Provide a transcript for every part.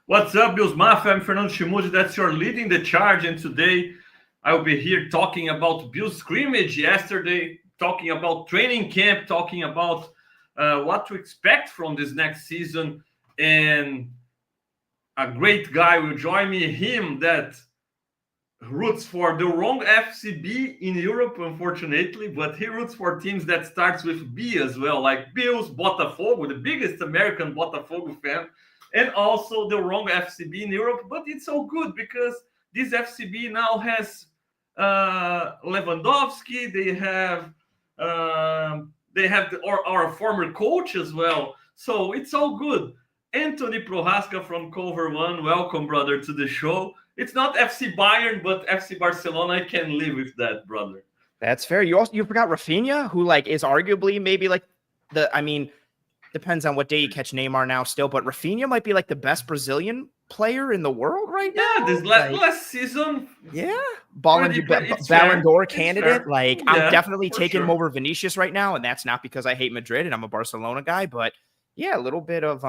What's up, Bills Mafia? I'm Fernando Schmude. That's your leading the charge. And today I will be here talking about Bills scrimmage yesterday, talking about training camp, talking about what to expect from this next season. And a great guy will join me, him that roots for the wrong FCB in Europe, unfortunately, but he roots for teams that starts with B as well, like Bills, Botafogo, the biggest American Botafogo fan, and also the wrong FCB in Europe. But it's so good because this FCB now has Lewandowski. They have our former coach as well. So it's all good. Anthony Prohaska from Cover One, welcome, brother, to the show. It's not FC Bayern, but FC Barcelona. I can live with that, brother. That's fair. You forgot Rafinha, who is arguably maybe depends on what day you catch Neymar now still, but Rafinha might be the best Brazilian player in the world right now. Yeah, this last season. Yeah. Ballon d'Or candidate. I'm definitely taking him over Vinicius right now, and that's not because I hate Madrid and I'm a Barcelona guy, but yeah, a little bit of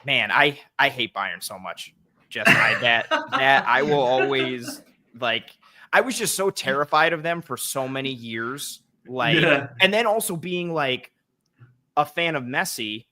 man, I hate Bayern so much. That I will always I was just so terrified of them for so many years. And then also being a fan of Messi,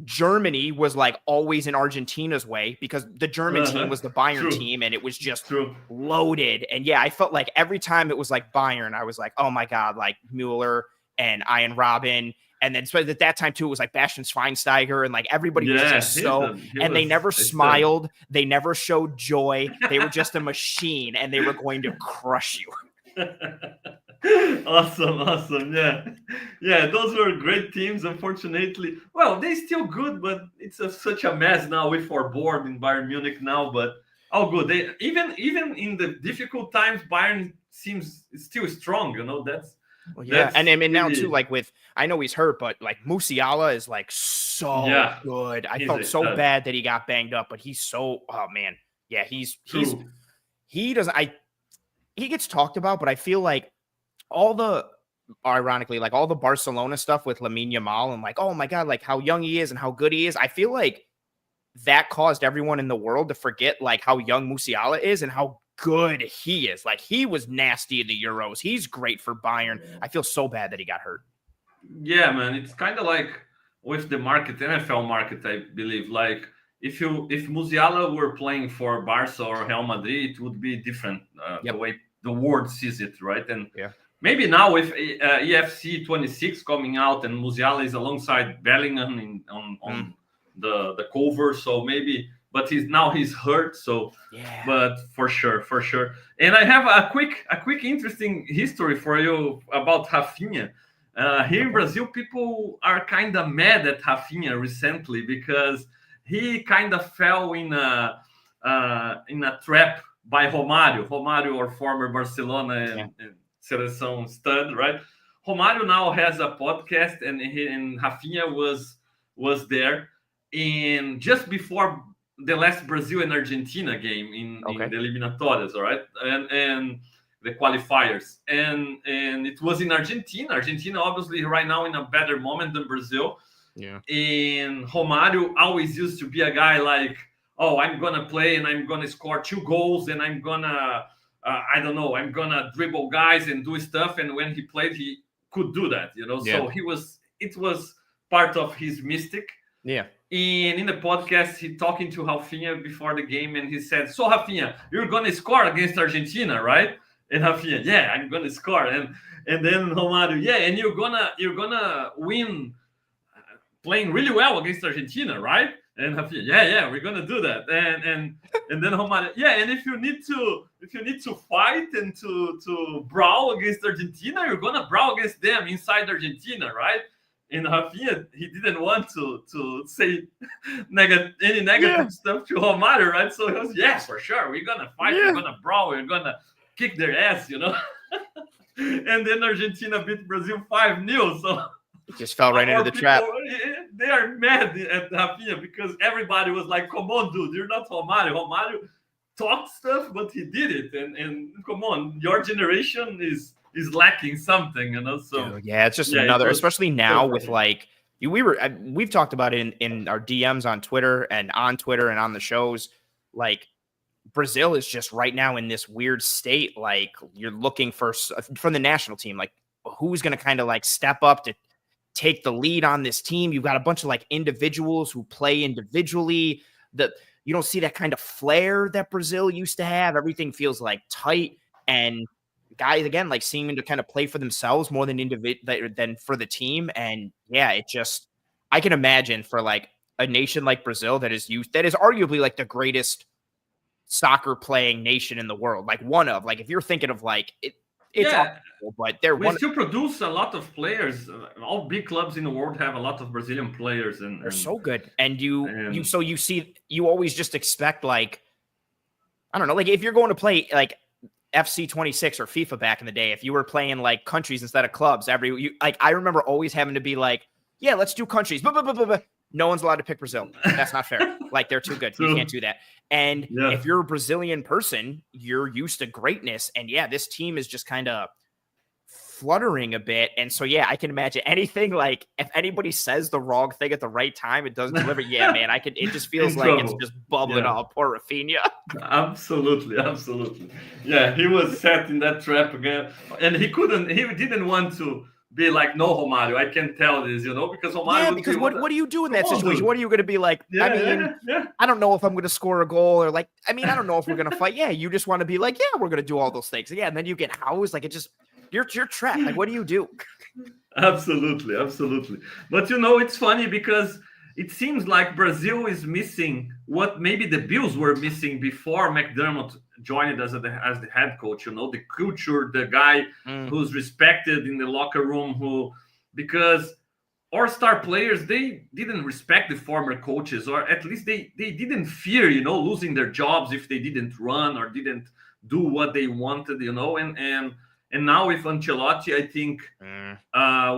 Germany was always in Argentina's way because the German team was the Bayern team and it was just loaded. And yeah, I felt like every time it was Bayern, I was oh my God, Mueller and Ian Robin. And then so at that time, too, it was Bastian Schweinsteiger and everybody was just they never smiled. They never showed joy. They were just a machine and they were going to crush you. Awesome. Yeah, those were great teams. Unfortunately, well, they're still good, but it's such a mess now with our board in Bayern Munich now. But all good. They even in the difficult times, Bayern seems still strong. That's. Well, yeah, and I mean now too, with I know he's hurt, but Musiala is so good. I felt so bad that he got banged up, but he's so he gets talked about, but I feel all the Barcelona stuff with Lamine Yamal and oh my God, how young he is and how good he is. I feel that caused everyone in the world to forget how young Musiala is and how good he is. He was nasty in the Euros. He's great for Bayern. I feel so bad that he got hurt. Yeah, man. It's kind of with the market, NFL market, I believe. If Musiala were playing for Barca or Real Madrid, it would be different the way the world sees it, right? And maybe now with EFC 26 coming out and Musiala is alongside Bellingham on the cover, so maybe. But he's hurt, so but for sure. And I have a quick interesting history for you about Rafinha. Here in Brazil, people are kind of mad at Rafinha recently because he kind of fell in a trap by Romário. Romário, our former Barcelona and Seleção stud, right? Romário now has a podcast, and Rafinha was there, and just before the last Brazil and Argentina game in the eliminatórias, all right, and the qualifiers, and it was in Argentina. Argentina obviously right now in a better moment than Brazil. Yeah. And Romário always used to be a guy I'm gonna play and I'm gonna score 2 goals and I'm gonna I'm gonna dribble guys and do stuff. And when he played, he could do that, So it was part of his mystic. Yeah. And in the podcast, he talking to Rafinha before the game, and he said, "So Rafinha, you're gonna score against Argentina, right?" And Rafinha, "Yeah, I'm gonna score." And then Romário, "Yeah, and you're gonna win playing really well against Argentina, right?" And Rafinha, "Yeah, we're gonna do that." And then Romário, "Yeah, and if you need to fight and to brawl against Argentina, you're gonna brawl against them inside Argentina, right?" And Rafinha, he didn't want to say any negative stuff to Romário, right? So he was, "Yes, for sure. We're going to fight. We're going to brawl. We're going to kick their ass, And then Argentina beat Brazil 5-0. So he just fell right into the trap. They are mad at Rafinha because everybody was like, "Come on, dude. You're not Romário. Romário talked stuff, but he did it. And come on, your generation is lacking something, So yeah, it's just another, especially now with we've talked about it in our DMs on Twitter and on the shows. Like, Brazil is just right now in this weird state. Like, you're looking from the national team, like, who's going to kind of like step up to take the lead on this team. You've got a bunch of like individuals who play individually. You don't see that kind of flair that Brazil used to have. Everything feels like tight, and guys, again, like seeming to kind of play for themselves more than than for the team. And yeah, I can imagine for like a nation like Brazil that is arguably like the greatest soccer playing nation in the world. Like like, if you're thinking of like it's awful, but we still produce a lot of players. All big clubs in the world have a lot of Brazilian players, and they're so good. And you always just expect, like, I don't know, like if you're going to play like FC 26 or FIFA back in the day, if you were playing like countries instead of clubs, I remember always having to be like, yeah, let's do countries. No one's allowed to pick Brazil. That's not fair. Like, they're too good. You can't do that. And if you're a Brazilian person, you're used to greatness. And yeah, this team is just kind of fluttering a bit. And so, yeah, I can imagine anything, like if anybody says the wrong thing at the right time, it doesn't deliver. Yeah, man, it just feels like it's just bubbling up. Poor Rafinha. Absolutely. Yeah, he was set in that trap again. And he didn't want to be like, no, Romário, I can tell this, because Romário. Yeah, because what do you do in that situation? Dude. What are you going to be like? I don't know if I'm going to score a goal, or like, I don't know if we're going to fight. Yeah, you just want to be like, yeah, we're going to do all those things. Yeah, and then you get housed. Like, you're trapped. Like, what do you do? Absolutely. But it's funny because it seems like Brazil is missing what maybe the Bills were missing before McDermott joined as the head coach. The culture, the guy who's respected in the locker room, because our star players, they didn't respect the former coaches, or at least they didn't fear, losing their jobs if they didn't run or didn't do what they wanted, and now with Ancelotti, I think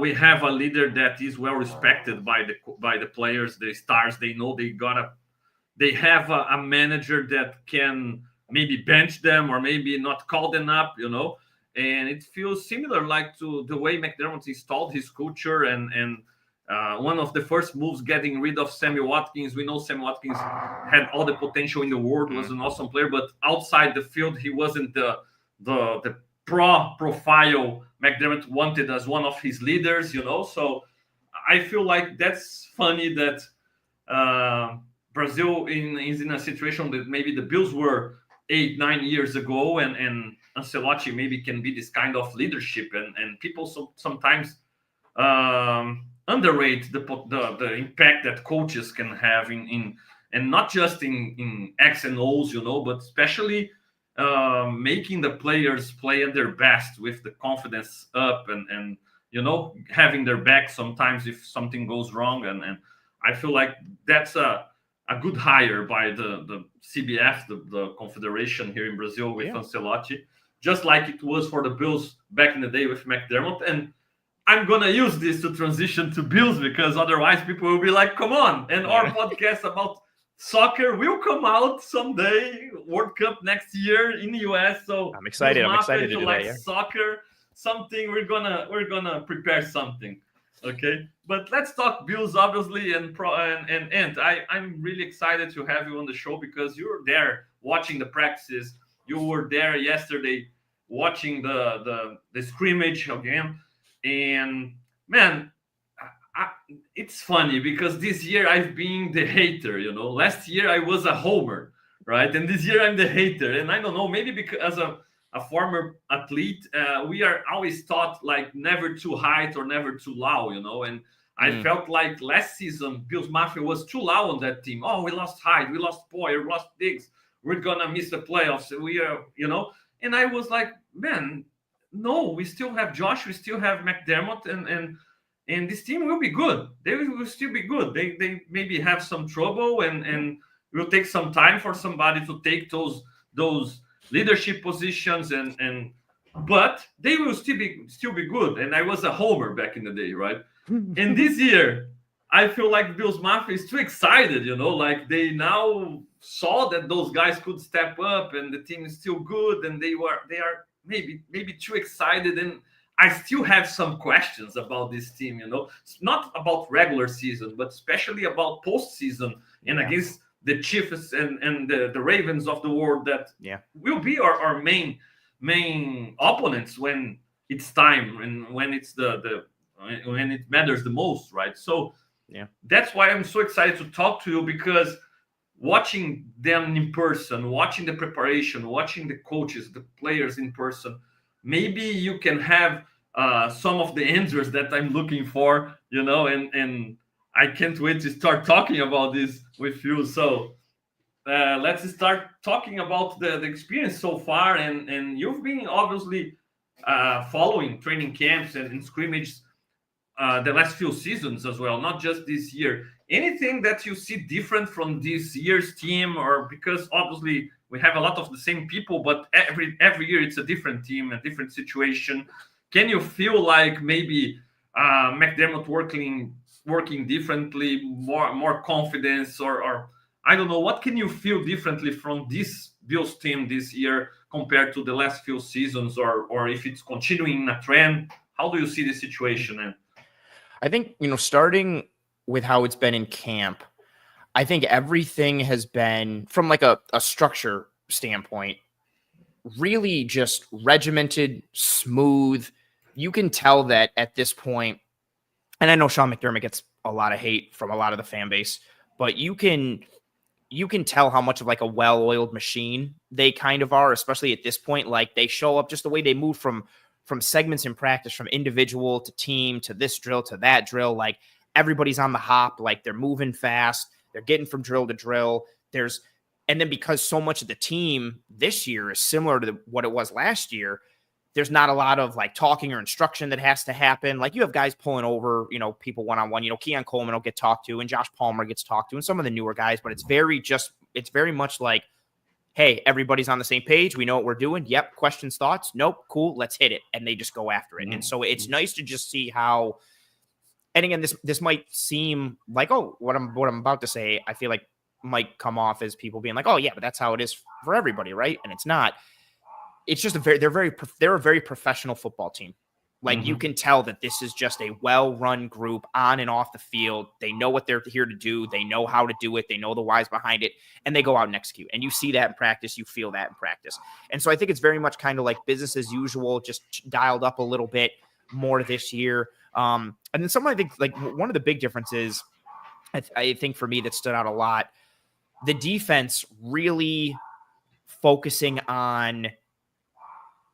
we have a leader that is well respected by the players, the stars. They know they have a manager that can maybe bench them or maybe not call them up, and it feels similar like to the way McDermott installed his culture. And one of the first moves, getting rid of Sammy Watkins. We know Sammy Watkins had all the potential in the world, was an awesome player, but outside the field, he wasn't the profile McDermott wanted as one of his leaders, So I feel like that's funny that Brazil is in a situation that maybe the Bills were 8-9 years ago, and Ancelotti maybe can be this kind of leadership, and people sometimes underrate the impact that coaches can have in and not just in X and O's, but especially making the players play at their best with the confidence up, and having their back sometimes if something goes wrong, and I feel like that's a good hire by the CBF, the confederation here in Brazil, with Ancelotti, just like it was for the Bills back in the day with McDermott. And I'm gonna use this to transition to Bills, because otherwise people will be like, come on, and our podcast about soccer will come out someday, World Cup next year in the US. So I'm excited. I'm excited to do like that. Soccer, something we're gonna prepare something. Okay, but let's talk Bills, obviously, and I'm really excited to have you on the show, because you're there watching the practices. You were there yesterday watching the scrimmage again, and man, it's funny because this year I've been the hater. Last year I was a homer, right? And this year I'm the hater, and I don't know, maybe because as a former athlete, we are always taught like never too high or never too low, and I felt like last season Bills Mafia was too low on that team. Oh, we lost Hyde, we lost Poyer, we lost Diggs, we're gonna miss the playoffs. We are, and I was like, man, no, we still have Josh, we still have McDermott, and this team will be good. They will still be good. They maybe have some trouble, and will take some time for somebody to take those leadership positions, but they will still be good. And I was a homer back in the day, right? And this year I feel like Bills Mafia is too excited, like they now saw that those guys could step up and the team is still good, and they are maybe too excited. And I still have some questions about this team. It's not about regular season, but especially about postseason and against the Chiefs and the Ravens of the world that will be our main opponents when it's time and when it's when it matters the most, right? So that's why I'm so excited to talk to you, because watching them in person, watching the preparation, watching the coaches, the players in person, maybe you can have some of the answers that I'm looking for, and I can't wait to start talking about this with you. So let's start talking about the experience so far. And you've been obviously following training camps and scrimmages the last few seasons as well, not just this year. Anything that you see different from this year's team, or because obviously we have a lot of the same people, but every year it's a different team, a different situation. Can you feel like maybe McDermott working differently, more confidence, or I don't know, what can you feel differently from this Bills team this year compared to the last few seasons, or if it's continuing a trend? How do you see the situation? And I think, starting with how it's been in camp, I think everything has been, from like a structure standpoint, really just regimented, smooth. You can tell that at this point, and I know Sean McDermott gets a lot of hate from a lot of the fan base, but you can tell how much of like a well-oiled machine they kind of are, especially at this point. Like, they show up, just the way they move from segments in practice, from individual to team to this drill to that drill. Like, everybody's on the hop, like they're moving fast, they're getting from drill to drill. And then because so much of the team this year is similar to what it was last year, there's not a lot of like talking or instruction that has to happen. Like, you have guys pulling over, people one-on-one, Keon Coleman will get talked to and Josh Palmer gets talked to and some of the newer guys, but it's very much like, hey, everybody's on the same page. We know what we're doing. Yep. Questions, thoughts? Nope. Cool. Let's hit it. And they just go after it. And so it's nice to just see how, and again, this might seem like, oh, what I'm about to say, I feel like might come off as people being like, oh yeah, but that's how it is for everybody. Right. And it's not. It's just they're a very professional football team. Like, you can tell that this is just a well-run group on and off the field. They know what they're here to do. They know how to do it. They know the whys behind it, and they go out and execute. And you see that in practice. You feel that in practice. And so I think it's very much kind of like business as usual, just dialed up a little bit more this year. And then something I think, like, one of the big differences, I think for me that stood out a lot, the defense really focusing on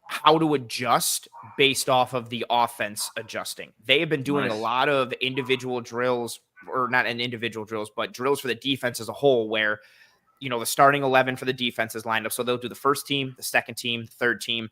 how to adjust based off of the offense adjusting. They have been doing a lot of individual drills, or not in individual drills, but drills for the defense as a whole, where, the starting 11 for the defense is lined up. So they'll do the first team, the second team, the third team.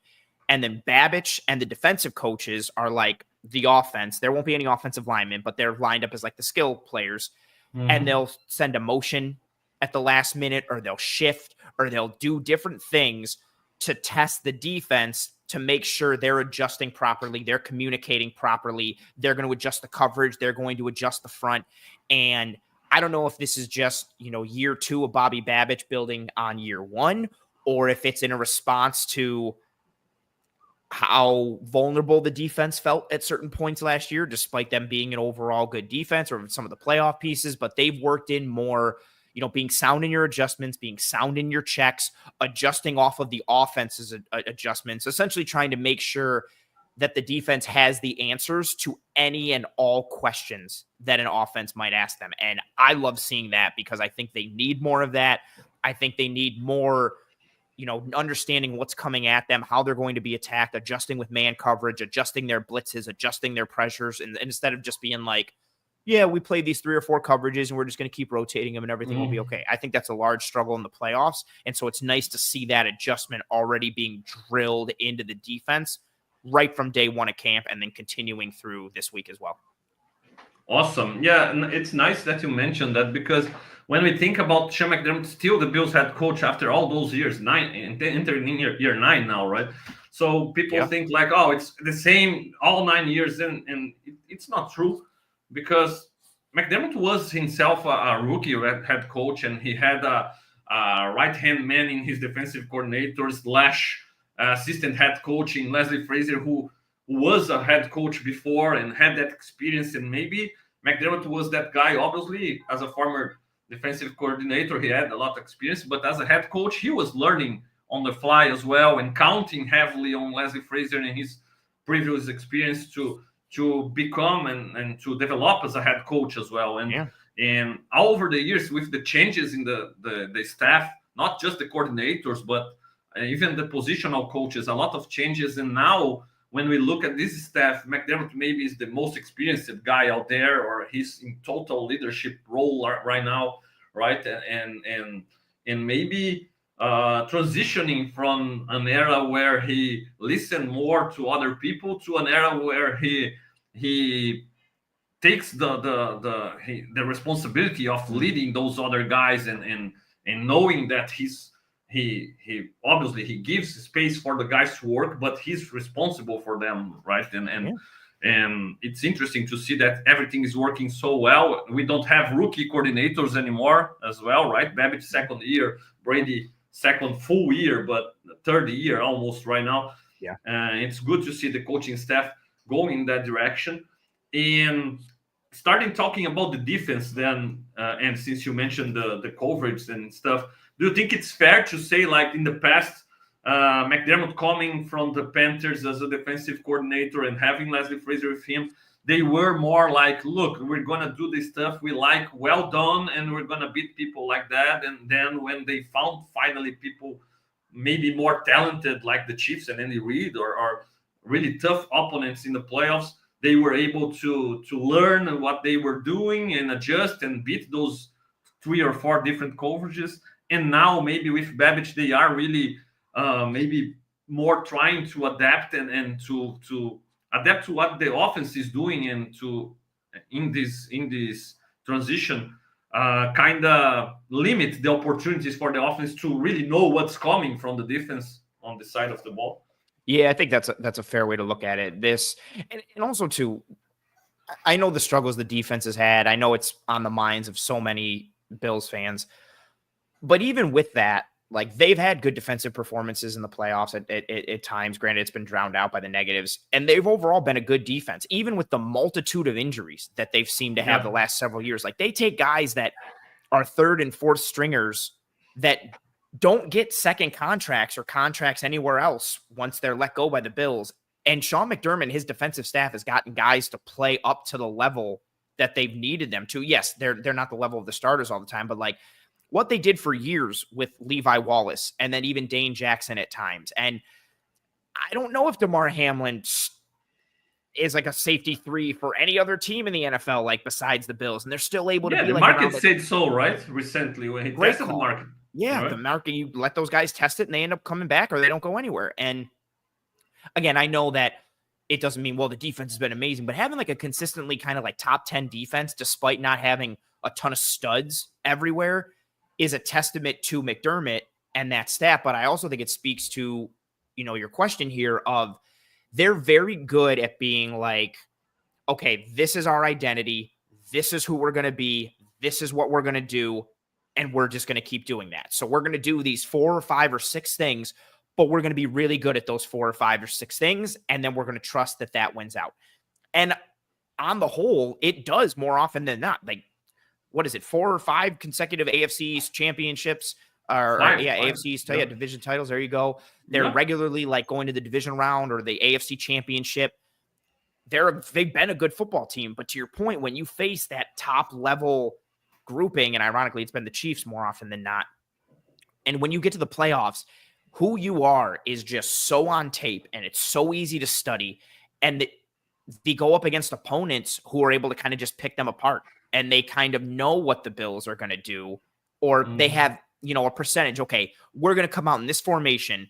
And then Babich and the defensive coaches are like the offense. There won't be any offensive linemen, but they're lined up as like the skill players. And they'll send a motion at the last minute, or they'll shift, or they'll do different things to test the defense to make sure they're adjusting properly, they're communicating properly, they're going to adjust the coverage, they're going to adjust the front. And I don't know if this is just, year two of Bobby Babich building on year one, or if it's in a response to how vulnerable the defense felt at certain points last year, despite them being an overall good defense, or some of the playoff pieces. But they've worked in more, being sound in your adjustments, being sound in your checks, adjusting off of the offense's adjustments, essentially trying to make sure that the defense has the answers to any and all questions that an offense might ask them. And I love seeing that, because I think they need more of that. I think they need more, understanding what's coming at them, how they're going to be attacked, adjusting with man coverage, adjusting their blitzes, adjusting their pressures. And instead of just being like, yeah, we played these 3 or 4 coverages and we're just going to keep rotating them and everything will be okay. I think that's a large struggle in the playoffs. And so it's nice to see that adjustment already being drilled into the defense right from day one of camp, and then continuing through this week as well. Awesome. Yeah, and it's nice that you mentioned that, because when we think about Sean McDermott, still the Bills head coach after all those years, entering year 9 now, right? So people think like, oh, it's the same all 9 years, and it's not true. Because McDermott was himself a rookie head coach, and he had a right-hand man in his defensive coordinator / assistant head coach in Leslie Frazier, who was a head coach before and had that experience, and maybe McDermott was that guy. Obviously, as a former defensive coordinator, he had a lot of experience, but as a head coach, he was learning on the fly as well and counting heavily on Leslie Frazier and his previous experience to become and to develop as a head coach as well. And over the years, with the changes in the staff, not just the coordinators, but even the positional coaches, a lot of changes. And now when we look at this staff, McDermott maybe is the most experienced guy out there, or he's in total leadership role right now, right? And maybe transitioning from an era where he listened more to other people to an era where he takes the responsibility of leading those other guys and knowing that he obviously he gives space for the guys to work, but he's responsible for them, right? And it's interesting to see that everything is working so well. We don't have rookie coordinators anymore as well, right? Babbage second year, Brady second full year, but third year almost right now. It's good to see the coaching staff going in that direction. And starting talking about the defense then, and since you mentioned the coverage and stuff, do you think it's fair to say, like in the past, McDermott coming from the Panthers as a defensive coordinator and having Leslie Frazier with him, they were more like, look, we're going to do this stuff we like, well done, and we're going to beat people like that. And then when they found finally people maybe more talented like the Chiefs and Andy Reid or really tough opponents in the playoffs, they were able to learn what they were doing and adjust and beat those 3 or 4 different coverages. And now maybe with Babbage, they are really maybe more trying to adapt and to adapt to what the offense is doing, and to in this transition kind of limit the opportunities for the offense to really know what's coming from the defense on the side of the ball. Yeah, I think that's a fair way to look at it. This and also too, I know the struggles the defense has had. I know it's on the minds of so many Bills fans. But even with that, like, they've had good defensive performances in the playoffs at times. Granted, it's been drowned out by the negatives. And they've overall been a good defense, even with the multitude of injuries that they've seemed to have the last several years. Like, they take guys that are third and fourth stringers that don't get second contracts or contracts anywhere else once they're let go by the Bills. And Sean McDermott and his defensive staff has gotten guys to play up to the level that they've needed them to. Yes, they're not the level of the starters all the time, but like, what they did for years with Levi Wallace and then even Dane Jackson at times. And I don't know if DeMar Hamlin is like a safety 3 for any other team in the NFL, like besides the Bills. And they're still able to be the like market said so, right? Recently when he tested the market. Yeah, right? The market, you let those guys test it and they end up coming back or they don't go anywhere. And again, I know that it doesn't mean, well, the defense has been amazing, but having like a consistently kind of like top 10 defense, despite not having a ton of studs everywhere, is a testament to McDermott and that staff. But I also think it speaks to, your question here of they're very good at being like, okay, this is our identity. This is who we're going to be. This is what we're going to do. And we're just going to keep doing that. So we're going to do these 4 or 5 or 6 things, but we're going to be really good at those 4 or 5 or 6 things. And then we're going to trust that wins out. And on the whole, it does more often than not. Like, what is it, 4 or 5 consecutive AFC championships? AFC division titles. There you go. They're regularly like going to the division round or the AFC championship. They've been a good football team. But to your point, when you face that top level grouping, and ironically, it's been the Chiefs more often than not. And when you get to the playoffs, who you are is just so on tape and it's so easy to study. And they go up against opponents who are able to kind of just pick them apart. And they kind of know what the Bills are going to do, or they have, a percentage. Okay, we're going to come out in this formation.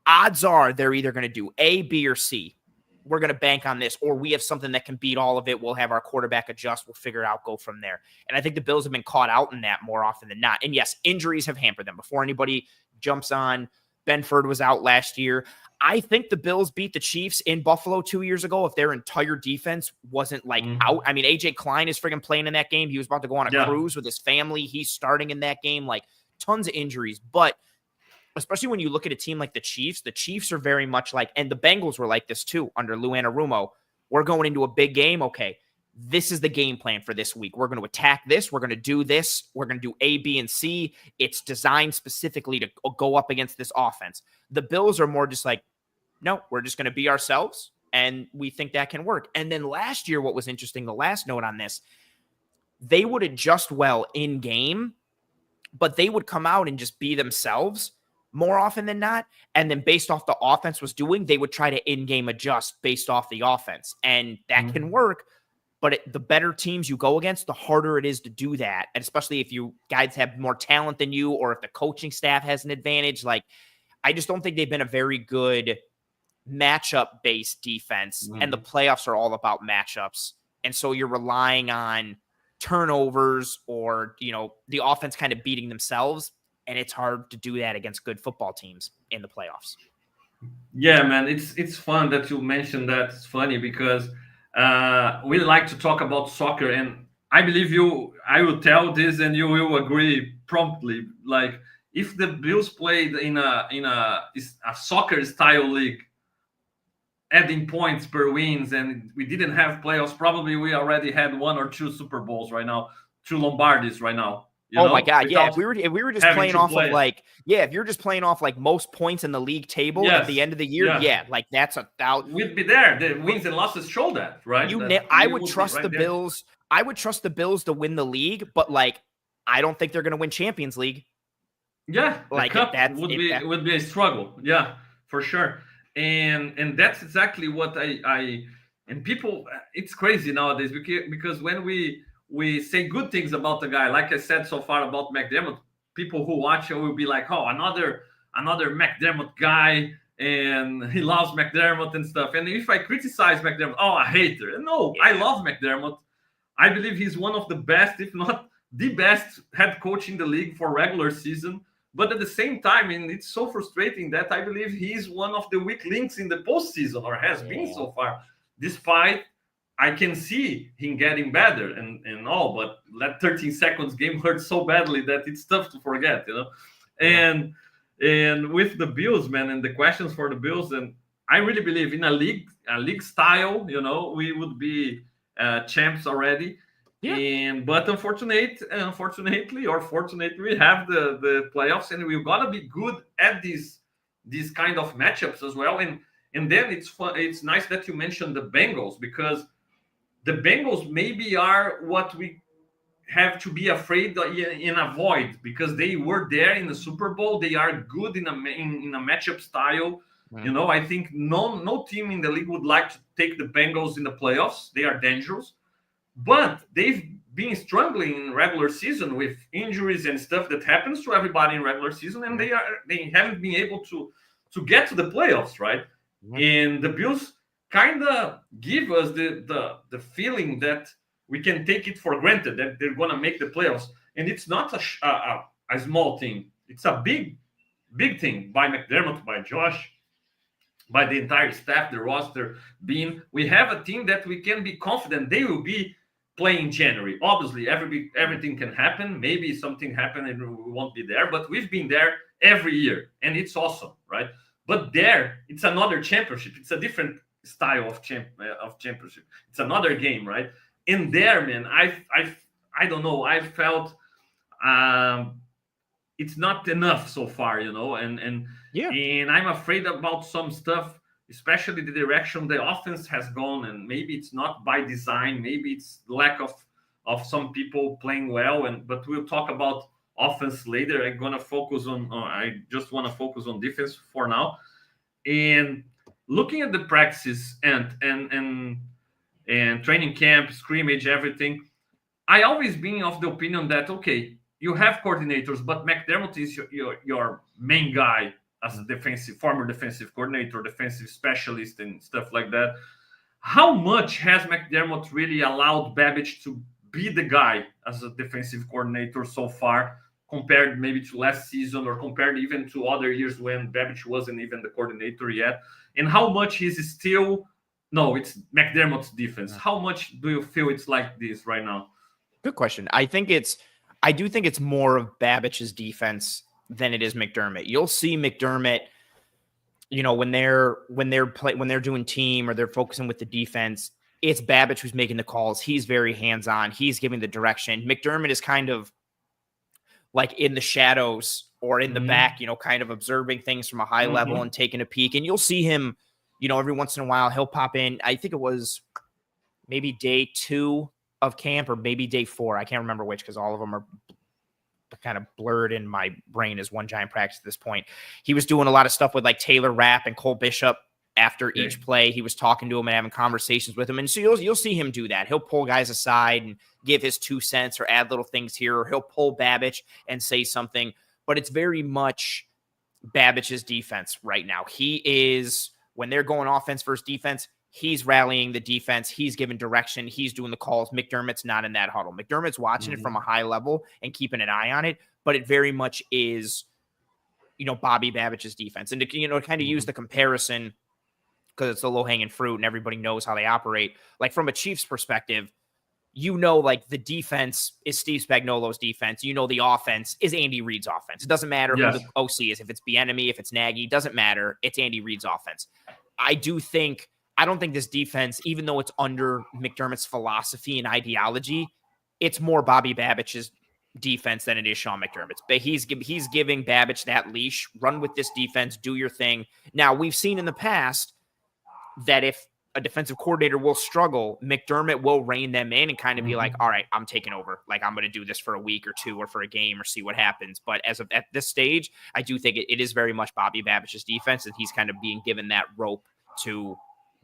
Odds are they're either going to do A, B, or C. We're going to bank on this, or we have something that can beat all of it. We'll have our quarterback adjust. We'll figure it out, go from there. And I think the Bills have been caught out in that more often than not. And yes, injuries have hampered them. Before anybody jumps on, Benford was out last year. I think the Bills beat the Chiefs in Buffalo 2 years ago if their entire defense wasn't like out. I mean, AJ Klein is friggin' playing in that game. He was about to go on a cruise with his family. He's starting in that game, like tons of injuries. But especially when you look at a team like the Chiefs are very much like, and the Bengals were like this too under Lou Anarumo. We're going into a big game. Okay, this is the game plan for this week. We're going to attack this. We're going to do this. We're going to do A, B, and C. It's designed specifically to go up against this offense. The Bills are more just like, no, we're just going to be ourselves, and we think that can work. And then last year, what was interesting, the last note on this, they would adjust well in game, but they would come out and just be themselves more often than not. And then based off the offense was doing, they would try to in-game adjust based off the offense. And that can work. But the better teams you go against, the harder it is to do that. And especially if you guys have more talent than you, or if the coaching staff has an advantage. Like, I just don't think they've been a very good matchup-based defense. And the playoffs are all about matchups. And so you're relying on turnovers or, the offense kind of beating themselves. And it's hard to do that against good football teams in the playoffs. Yeah, man, it's fun that you mentioned that. It's funny because we like to talk about soccer, and I believe I will tell this and you will agree promptly. Like, if the Bills played in a soccer style league, adding points per wins, and we didn't have playoffs, probably we already had 1 or 2 Super Bowls right now, 2 Lombardis right now. My God, yeah. If we were just playing off of if you're just playing off like most points in the league table at the end of the year, like that's we'd be there. The wins and losses show that, right? I would trust the Bills. I would trust the Bills to win the league, but like, I don't think they're going to win Champions League. Yeah, like that would be a struggle. Yeah, for sure. And that's exactly what I and people. It's crazy nowadays because when we say good things about the guy, like I said so far about McDermott, people who watch it will be like, oh, another McDermott guy, and he loves McDermott and stuff. And if I criticize McDermott, a hater. No, I love McDermott. I believe he's one of the best, if not the best head coach in the league for regular season. But at the same time, and it's so frustrating that I believe he's one of the weak links in the postseason, or has been so far, despite I can see him getting better and all, but that 13 seconds game hurt so badly that it's tough to forget, And with the Bills, man, and the questions for the Bills, and I really believe in a league style, we would be champs already. Yeah. But unfortunately, or fortunately, we have the playoffs, and we've got to be good at these kind of matchups as well. And then it's fun. It's nice that you mentioned the Bengals, because the Bengals maybe are what we have to be afraid and avoid, because they were there in the Super Bowl. They are good in a matchup style. I think no team in the league would like to take the Bengals in the playoffs. They are dangerous. But they've been struggling in regular season with injuries and stuff that happens to everybody in regular season, and they haven't been able to get to the playoffs, right? And the Bills kind of give us the feeling that we can take it for granted that they're going to make the playoffs, and it's not a small thing. It's a big thing by McDermott, by Josh, by the entire staff, the roster. We have a team that we can be confident they will be playing in January. Obviously, everything can happen. Maybe something happened and we won't be there, but we've been there every year, and it's awesome, right? But there, it's another championship. It's a different style of championship. It's another game, right? And there, man, I don't know. I felt it's not enough so far, and I'm afraid about some stuff, especially the direction the offense has gone, and maybe it's not by design, maybe it's lack of some people playing well, but we'll talk about offense later. I just want to focus on defense for now. And looking at the practices and training camp, scrimmage, everything, I always been of the opinion that, okay, you have coordinators, but McDermott is your main guy as a former defensive coordinator, defensive specialist, and stuff like that. How much has McDermott really allowed Babbage to be the guy as a defensive coordinator so far, compared maybe to last season, or compared even to other years when Babbage wasn't even the coordinator yet? And how much is still, it's McDermott's defense? How much do you feel it's like this right now? Good question. I do think it's more of Babbage's defense than it is McDermott. You'll see McDermott, when they're doing team or they're focusing with the defense, it's Babich who's making the calls. He's very hands-on. He's giving the direction. McDermott is kind of like in the shadows or in the back, kind of observing things from a high level and taking a peek. And you'll see him, every once in a while, he'll pop in. I think it was maybe day 2 of camp or maybe day 4. I can't remember which, because all of them are kind of blurred in my brain as one giant practice at this point. He was doing a lot of stuff with like Taylor Rapp and Cole Bishop after each play. He was talking to him and having conversations with him. And so you'll see him do that. He'll pull guys aside and give his 2 cents or add little things here, or he'll pull Babich and say something. But it's very much Babich's defense right now. He is, when they're going offense versus defense, he's rallying the defense. He's giving direction. He's doing the calls. McDermott's not in that huddle. McDermott's watching it from a high level and keeping an eye on it, but it very much is, Bobby Babich's defense. And to, kind of use the comparison, because it's the low-hanging fruit and everybody knows how they operate. Like from a Chiefs perspective, like the defense is Steve Spagnuolo's defense. The offense is Andy Reid's offense. It doesn't matter who the OC is. If it's Bieniemy, if it's Nagy, it doesn't matter. It's Andy Reid's offense. I don't think this defense, even though it's under McDermott's philosophy and ideology, it's more Bobby Babich's defense than it is Sean McDermott's. But he's giving Babich that leash. Run with this defense. Do your thing. Now, we've seen in the past that if a defensive coordinator will struggle, McDermott will rein them in and kind of be like, all right, I'm taking over. Like, I'm going to do this for a week or 2 or for a game or see what happens. But at this stage, I do think it is very much Bobby Babich's defense, and he's kind of being given that rope to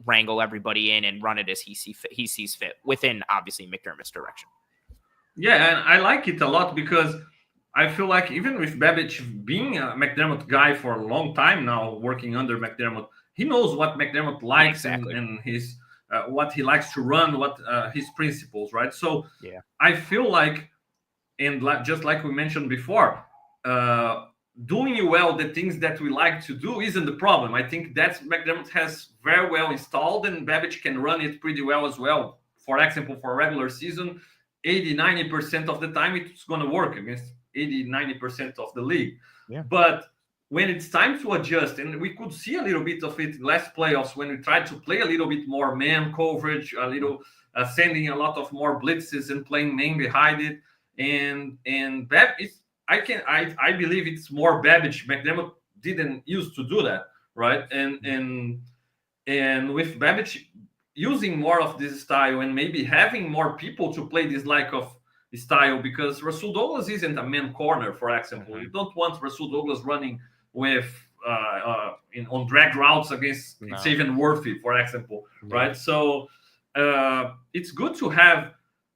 wrangle everybody in and run it as he sees fit within, obviously, McDermott's direction. Yeah, and I like it a lot because I feel like even with Babich being a McDermott guy for a long time now, working under McDermott, he knows what McDermott likes and his what he likes to run, what his principles, right? So I feel like, and just like we mentioned before, doing well the things that we like to do isn't the problem. I think that's McDermott has very well installed, and Babich can run it pretty well as well. For example, for a regular season, 80-90% of the time it's going to work against 80-90% of the league. But when it's time to adjust, and we could see a little bit of it last playoffs when we tried to play a little bit more man coverage, a little sending a lot of more blitzes and playing man behind it, and I believe it's more Babich. McDermott didn't used to do that, right? And with Babich using more of this style and maybe having more people to play this of style, because Rasul Douglas isn't a man corner, for example. You don't want Rasul Douglas running with on drag routes against Xavier Worthy, for example, right? So it's good to have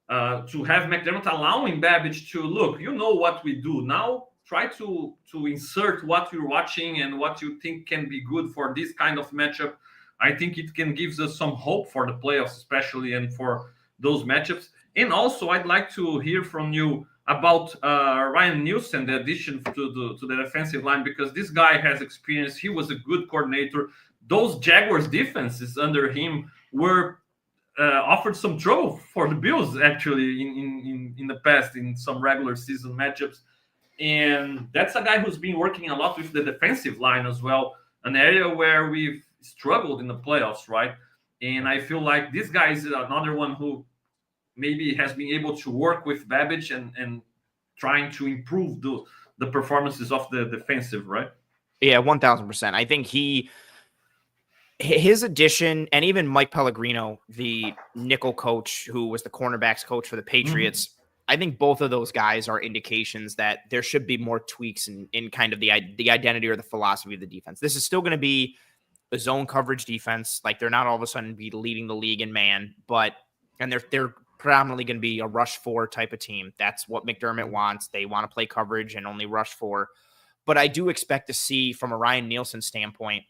McDermott allowing Babich to look. What we do now. Try to insert what you're watching and what you think can be good for this kind of matchup. I think it can give us some hope for the playoffs, especially, and for those matchups. And also, I'd like to hear from you about Ryan Nielsen, the addition to the defensive line, because this guy has experience. He was a good coordinator. Those Jaguars defenses under him were offered some trouble for the Bills, actually, in the past, in some regular season matchups. And that's a guy who's been working a lot with the defensive line as well, an area where we've struggled in the playoffs, right? And I feel like this guy is another one who maybe has been able to work with Babich and trying to improve the performances of the defensive, right? Yeah, 1,000%. I think his addition, and even Mike Pellegrino, the nickel coach who was the cornerbacks coach for the Patriots, I think both of those guys are indications that there should be more tweaks in kind of the identity or the philosophy of the defense. This is still going to be a zone coverage defense. Like, they're not all of a sudden be leading the league in man, and they're predominantly going to be a rush 4 type of team. That's what McDermott wants. They want to play coverage and only rush 4. But I do expect to see, from a Ryan Nielsen standpoint,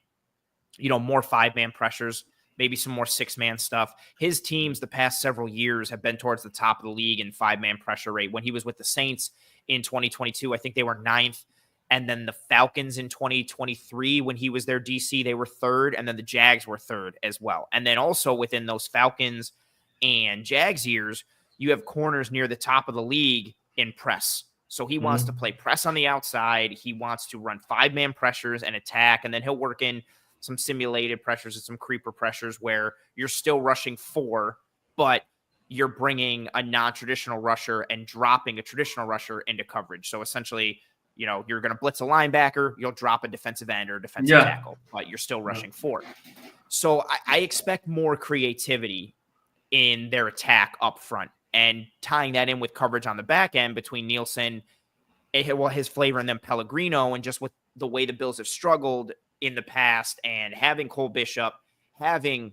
more 5-man pressures, maybe some more 6-man stuff. His teams the past several years have been towards the top of the league in 5-man pressure rate. When he was with the Saints in 2022, I think they were 9th. And then the Falcons in 2023, when he was their DC, they were 3rd. And then the Jags were 3rd as well. And then also within those Falcons and Jags years, you have corners near the top of the league in press. So he wants to play press on the outside. He wants to run 5-man pressures and attack, and then he'll work in some simulated pressures and some creeper pressures where you're still rushing 4, but you're bringing a non-traditional rusher and dropping a traditional rusher into coverage. So essentially, you're going to blitz a linebacker, you'll drop a defensive end or a defensive tackle, but you're still rushing 4. So I expect more creativity in their attack up front, and tying that in with coverage on the back end between Nielsen, his flavor, and then Pellegrino, and just with the way the Bills have struggled in the past, and having Cole Bishop, having,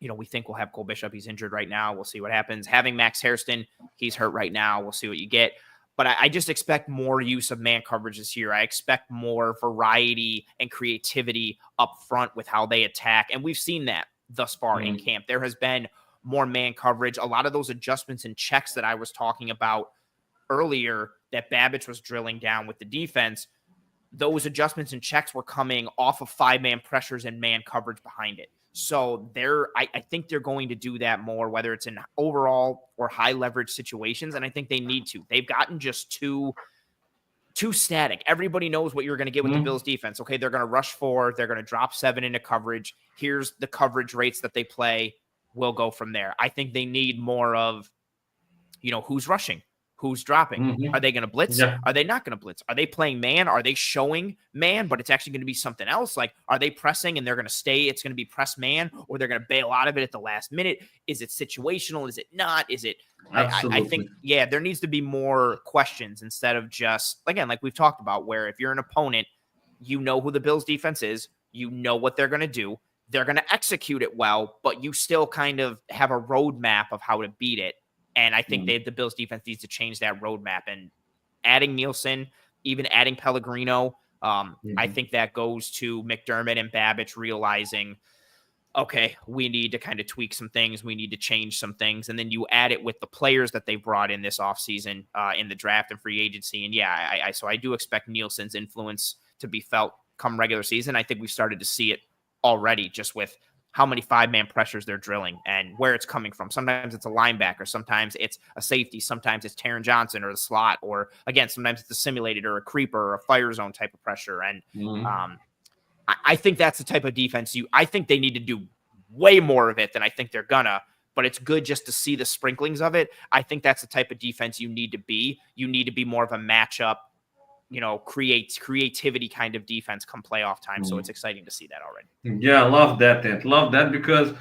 we think we'll have Cole Bishop. He's injured right now. We'll see what happens. Having Max Hairston, he's hurt right now. We'll see what you get. But I just expect more use of man coverage this year. I expect more variety and creativity up front with how they attack. And we've seen that thus far in camp. There has been more man coverage. A lot of those adjustments and checks that I was talking about earlier that Babich was drilling down with the defense, those adjustments and checks were coming off of 5-man pressures and man coverage behind it. So I think they're going to do that more, whether it's in overall or high leverage situations. And I think they need to. They've gotten just too static. Everybody knows what you're going to get with the Bills defense. Okay, they're going to rush 4. They're going to drop 7 into coverage. Here's the coverage rates that they play. We'll go from there. I think they need more of, who's rushing, who's dropping. Are they going to blitz? Yeah. Are they not going to blitz? Are they playing man? Are they showing man, but it's actually going to be something else? Like, are they pressing and they're going to stay? It's going to be press man, or they're going to bail out of it at the last minute. Is it situational? Is it not? Is it? I think, there needs to be more questions instead of just, again, like we've talked about, where if you're an opponent, who the Bills defense is, what they're going to do. They're going to execute it well, but you still kind of have a roadmap of how to beat it. And I think the Bills defense needs to change that roadmap, and adding Nielsen, even adding Pellegrino. I think that goes to McDermott and Babich realizing, okay, we need to kind of tweak some things. We need to change some things. And then you add it with the players that they brought in this offseason in the draft and free agency. And so I do expect Nielsen's influence to be felt come regular season. I think we've started to see it already, just with how many 5-man pressures they're drilling and where it's coming from. Sometimes it's a linebacker, sometimes it's a safety, sometimes it's Taron Johnson or the slot, or again, sometimes it's a simulated or a creeper or a fire zone type of pressure. And I think that's the type of defense I think they need to do way more of it than I think they're gonna, but it's good just to see the sprinklings of it. I think that's the type of defense you need to be. You need to be more of a matchup, creativity kind of defense come playoff time. So it's exciting to see that already. Yeah, I love that, Ed. Love that, because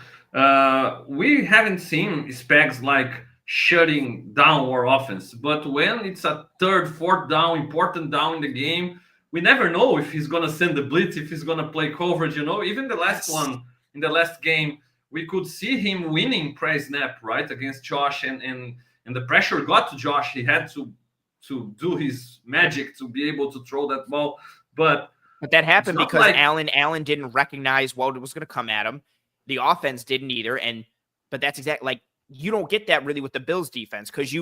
we haven't seen Spags like shutting down our offense. But when it's a 3rd, 4th down, important down in the game, we never know if he's going to send the blitz, if he's going to play coverage. Even the last one, in the last game, we could see him winning pre-snap, right, against Josh. And the pressure got to Josh. He had to do his magic to be able to throw that ball. But that happened because Allen didn't recognize what was going to come at him. The offense didn't either. But that's exactly, like, you don't get that really with the Bills defense, because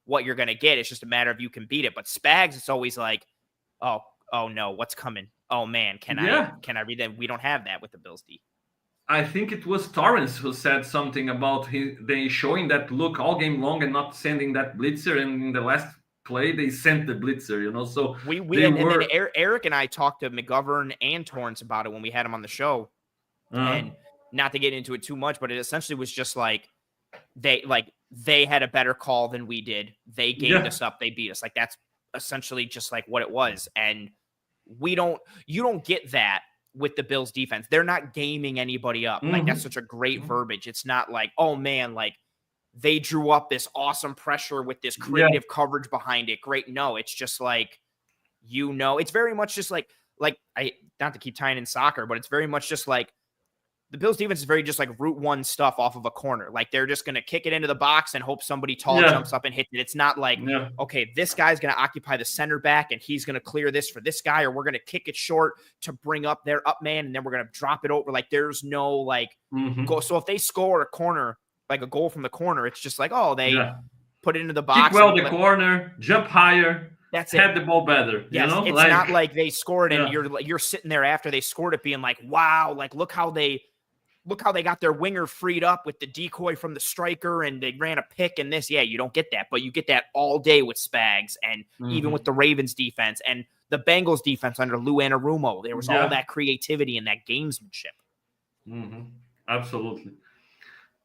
what you're going to get. It's just a matter of you can beat it. But Spags, it's always like, oh no, what's coming? Oh man, can I read that? We don't have that with the Bills D. I think it was Torrance who said something about they showing that look all game long and not sending that blitzer, and in the last play they sent the blitzer, so then Eric and I talked to McGovern and Torrance about it when we had him on the show. And not to get into it too much, but it essentially was just like they had a better call than we did. They gamed us up, they beat us. Like, that's essentially just like what it was. And you don't get that with the Bills defense. They're not gaming anybody up. Like, that's such a great verbiage. It's not like, oh man, like they drew up this awesome pressure with this creative coverage behind it. Great. No, it's just like, it's very much just like I, not to keep tying in soccer, but it's very much just like the Bills defense is very just like route one stuff off of a corner. Like, they're just going to kick it into the box and hope somebody tall jumps up and hits it. It's not like, okay, this guy's going to occupy the center back and he's going to clear this for this guy, or we're going to kick it short to bring up their up man, and then we're going to drop it over. Like, there's no like goal. So if they score a corner, like a goal from the corner, it's just like, oh, they put it into the box. Kick well the corner, jump higher. That's it. Head the ball better. Yes, it's not like they scored and you're sitting there after they scored it being like, wow, like look how they look how they got their winger freed up with the decoy from the striker and they ran a pick and this. Yeah, you don't get that, but you get that all day with Spags and even with the Ravens defense and the Bengals defense under Lou Anarumo. There was all that creativity and that gamesmanship. Absolutely.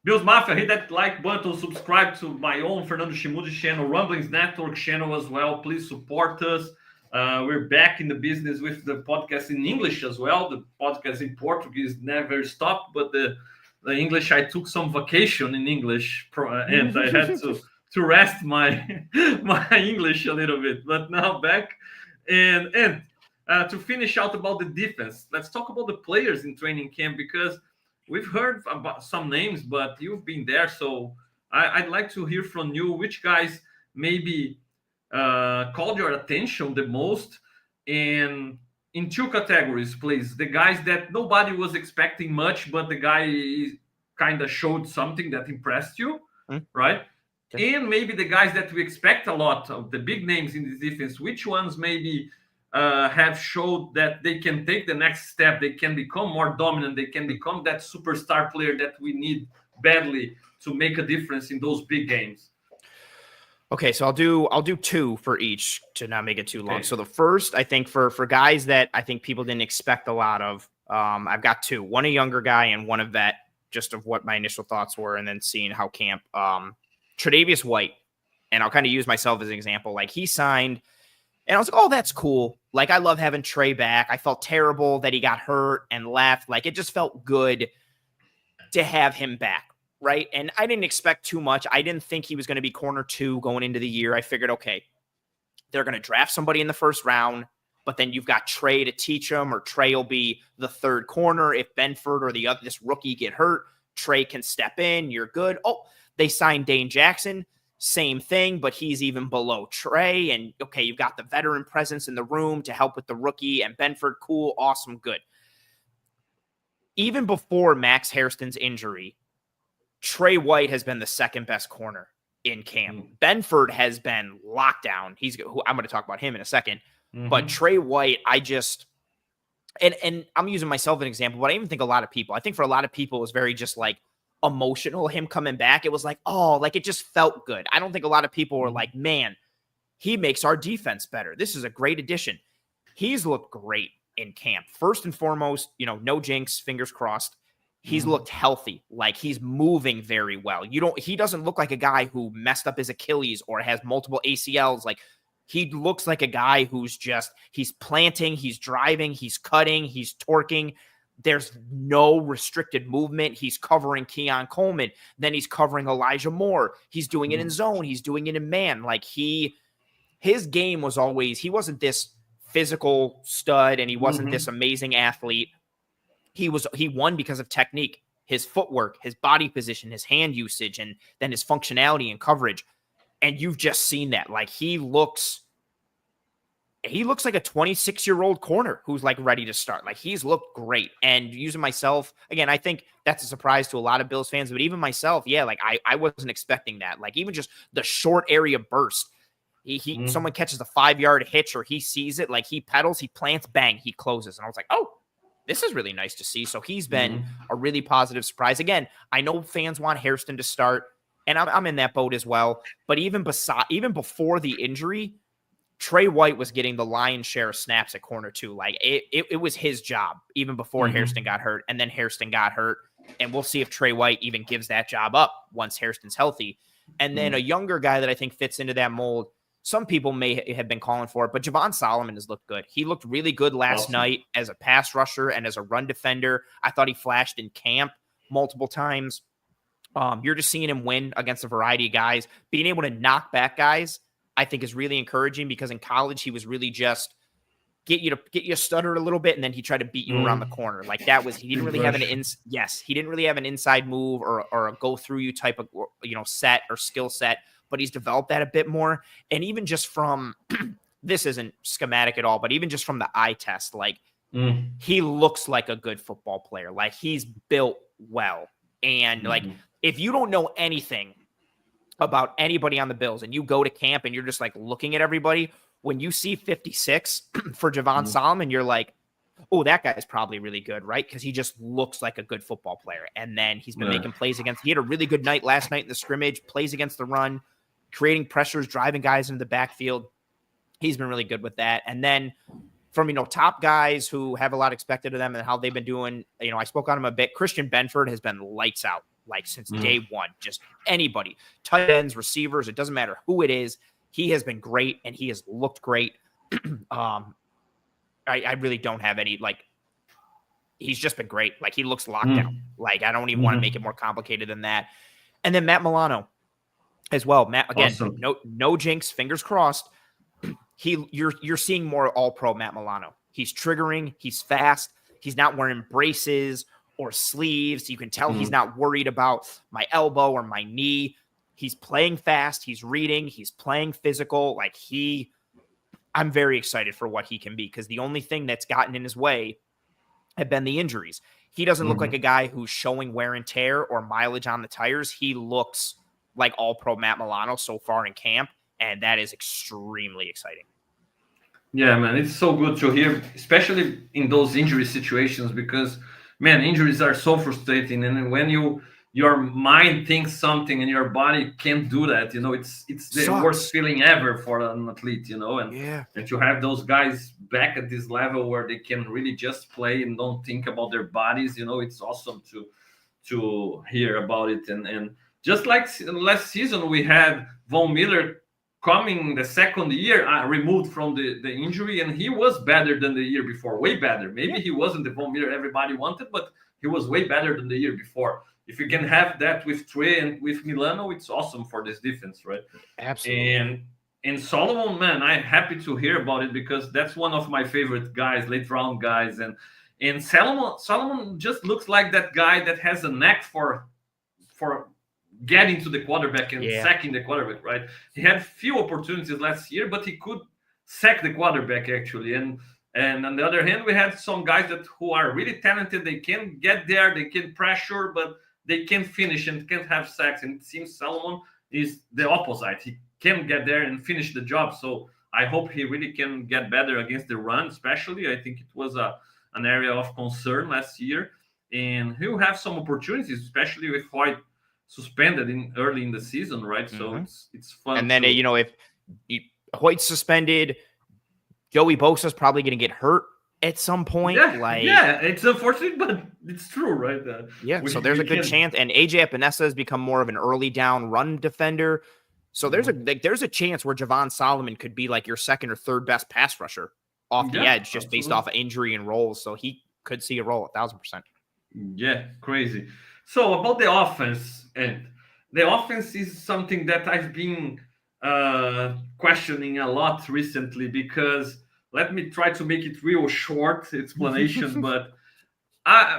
Bills Mafia, hit that like button, subscribe to my own Fernando Schmude channel, Rumblings Network channel as well. Please support us. We're back in the business with the podcast in English as well. The podcast in Portuguese never stopped, but the English, I took some vacation in English and I had to rest my English a little bit. But now back. And to finish out about the defense, let's talk about the players in training camp, because we've heard about some names, but you've been there. So I'd like to hear from you which guys maybe called your attention the most, and in two categories, please. The guys that nobody was expecting much, but the guy kind of showed something that impressed you, right? Okay. And maybe the guys that we expect a lot of, the big names in the defense, which ones maybe have showed that they can take the next step, they can become more dominant, they can become that superstar player that we need badly to make a difference in those big games. Okay, so I'll do two for each to not make it too long. Okay. So the first, I think for guys that I think people didn't expect a lot of, I've got two. One a younger guy and one a vet, just of what my initial thoughts were, and then seeing how camp. Tre'Davious White, and I'll kind of use myself as an example. Like, he signed, and I was like, oh, that's cool. Like, I love having Trey back. I felt terrible that he got hurt and left. Like, it just felt good to have him back. Right. And I didn't expect too much. I didn't think he was going to be corner 2 going into the year. I figured, okay, they're going to draft somebody in the first round, but then you've got Trey to teach him, or Trey will be the third corner. If Benford or this rookie get hurt, Trey can step in. You're good. Oh, they signed Dane Jackson. Same thing, but he's even below Trey. And okay, you've got the veteran presence in the room to help with the rookie and Benford. Cool. Awesome. Good. Even before Max Hairston's injury, Trey White has been the second best corner in camp. Benford has been locked down. I'm going to talk about him in a second. But Trey White, and I'm using myself as an example, but I even think I think for a lot of people, it was very just like emotional, him coming back. It was like, oh, like it just felt good. I don't think a lot of people were like, man, he makes our defense better. This is a great addition. He's looked great in camp. First and foremost, no jinx, fingers crossed. He's looked healthy, like he's moving very well. He doesn't look like a guy who messed up his Achilles or has multiple ACLs. Like, he looks like a guy who's he's planting, he's driving, he's cutting, he's torquing. There's no restricted movement. He's covering Keon Coleman. Then he's covering Elijah Moore. He's doing it in zone. He's doing it in man. Like, his game was always, he wasn't this physical stud and he wasn't this amazing athlete. He won because of technique, his footwork, his body position, his hand usage, and then his functionality and coverage. And you've just seen that. Like, he looks like a 26-year-old corner who's like ready to start. Like, he's looked great. And using myself, again, I think that's a surprise to a lot of Bills fans, but even myself, yeah, like I wasn't expecting that. Like, even just the short area burst. Someone catches a 5-yard hitch or he sees it, like he pedals, he plants, bang, he closes. And I was like, oh, this is really nice to see. So he's been a really positive surprise. Again, I know fans want Hairston to start, and I'm in that boat as well. But even before the injury, Trey White was getting the lion's share of snaps at corner 2. Like, it was his job even before Hairston got hurt, and then Hairston got hurt. And we'll see if Trey White even gives that job up once Hairston's healthy. And then a younger guy that I think fits into that mold, some people may have been calling for it, but Javon Solomon has looked good. He looked really good last night as a pass rusher and as a run defender. I thought he flashed in camp multiple times. You're just seeing him win against a variety of guys. Being able to knock back guys, I think, is really encouraging, because in college he was really just get you to stutter a little bit, and then he tried to beat you around the corner. Like, he didn't really have he didn't really have an inside move or a go through you type of set or skill set. But he's developed that a bit more. And even just from, this isn't schematic at all, but even just from the eye test, like, he looks like a good football player. Like, he's built well. And like, if you don't know anything about anybody on the Bills and you go to camp and you're just like looking at everybody, when you see 56 for Javon Solomon, you're like, oh, that guy's probably really good, right? Because he just looks like a good football player. And then he's been making plays he had a really good night last night in the scrimmage, plays against the run, creating pressures, driving guys into the backfield. He's been really good with that. And then from, top guys who have a lot expected of them and how they've been doing, I spoke on him a bit. Christian Benford has been lights out, like since day one. Just anybody, tight ends, receivers, it doesn't matter who it is. He has been great, and he has looked great. I really don't have any, he's just been great. Like, he looks locked down. Like, I don't even want to make it more complicated than that. And then Matt Milano as well. Matt, again, awesome. No jinx, fingers crossed. You're seeing more all-pro Matt Milano. He's triggering. He's fast. He's not wearing braces or sleeves. You can tell he's not worried about my elbow or my knee. He's playing fast. He's reading. He's playing physical. I'm very excited for what he can be, because the only thing that's gotten in his way have been the injuries. He doesn't look like a guy who's showing wear and tear or mileage on the tires. He looks like all-pro Matt Milano so far in camp, and that is extremely exciting. Yeah, man, it's so good to hear, especially in those injury situations, because, man, injuries are so frustrating. And when your mind thinks something and your body can't do that, it's the worst feeling ever for an athlete, and to have those guys back at this level where they can really just play and don't think about their bodies, it's awesome to hear about it. And just like last season, we had Von Miller coming the second year, removed from the injury, and he was better than the year before, way better. Maybe he wasn't the Von Miller everybody wanted, but he was way better than the year before. If you can have that with Trey and with Milano, it's awesome for this defense, right? Absolutely. And Solomon, man, I'm happy to hear about it, because that's one of my favorite guys, late round guys. And Solomon just looks like that guy that has a knack for getting to the quarterback and sacking the quarterback, right? He had few opportunities last year, but he could sack the quarterback, actually. And on the other hand, we had some guys who are really talented. They can get there, they can pressure, but they can't finish and can't have sacks. And it seems Solomon is the opposite. He can get there and finish the job. So I hope he really can get better against the run, especially. I think it was an area of concern last year. And he'll have some opportunities, especially with Hoyt suspended early in the season, right? So it's fun. And then, if Hoyt's suspended, Joey Bosa's probably going to get hurt at some point. Yeah, it's unfortunate, but it's true, right? So there's a good chance. And AJ Epinesa has become more of an early down run defender. So there's a chance where Javon Solomon could be like your second or third best pass rusher off the edge, just based off of injury and roles. So he could see a role 1,000%. Yeah, crazy. So about the offense, and the offense is something that I've been questioning a lot recently, because let me try to make it real short explanation, but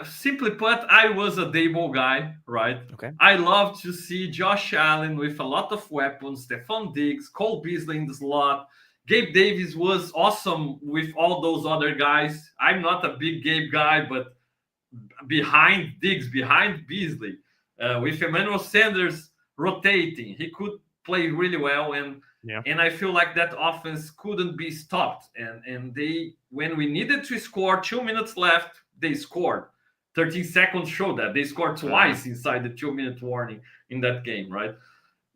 simply put, I was a Dable guy, right? Okay. I love to see Josh Allen with a lot of weapons, Stephon Diggs, Cole Beasley in the slot. Gabe Davis was awesome with all those other guys. I'm not a big Gabe guy, but behind Diggs, behind Beasley, with Emmanuel Sanders rotating, he could play really well. And I feel like that offense couldn't be stopped. And they, when we needed to score, 2 minutes left, they scored. 13 seconds showed that. They scored twice inside the 2-minute warning in that game, right?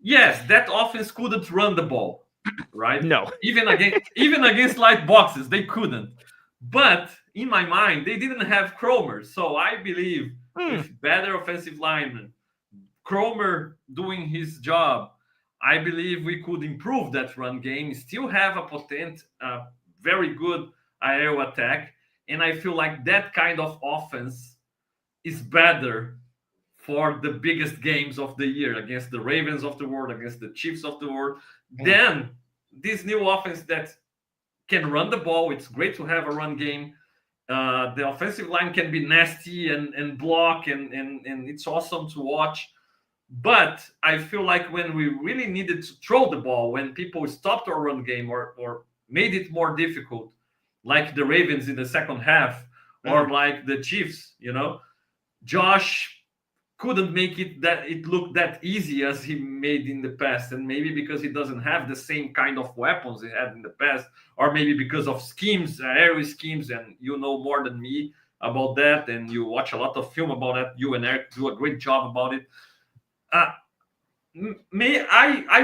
Yes, that offense couldn't run the ball, right? No. Even against light boxes, they couldn't. But in my mind, they didn't have Cromer. So I believe with better offensive linemen, Cromer doing his job, I believe we could improve that run game, still have a potent, very good aerial attack. And I feel like that kind of offense is better for the biggest games of the year, against the Ravens of the world, against the Chiefs of the world, than this new offense that can run the ball. It's great to have a run game. The offensive line can be nasty and block, and it's awesome to watch. But I feel like when we really needed to throw the ball, when people stopped our run game or made it more difficult, like the Ravens in the second half, or like the Chiefs, Josh couldn't make it look that easy as he made in the past, and maybe because he doesn't have the same kind of weapons he had in the past, or maybe because of schemes, aerial schemes, and you know more than me about that, and you watch a lot of film about that. You and Eric do a great job about it. I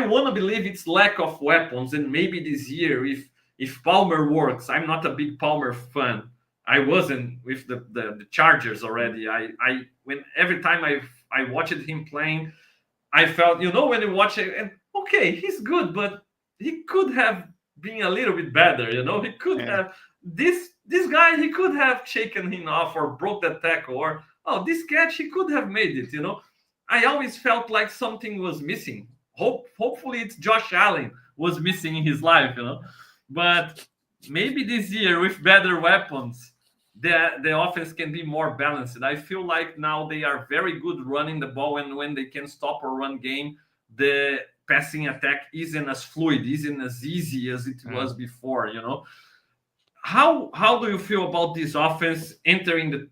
want to believe it's lack of weapons, and maybe this year, if Palmer works, I'm not a big Palmer fan. I wasn't with the Chargers already. I when every time I watched him playing, I felt, when you watch it, and okay, he's good, but he could have been a little bit better. He could have this guy. He could have shaken him off or broke that tackle, or this catch he could have made it. I always felt like something was missing. Hopefully it's Josh Allen was missing in his life, But maybe this year with better weapons, the offense can be more balanced. I feel like now they are very good running the ball, and when they can stop a run game, the passing attack isn't as fluid, isn't as easy as it was before, How do you feel about this offense entering the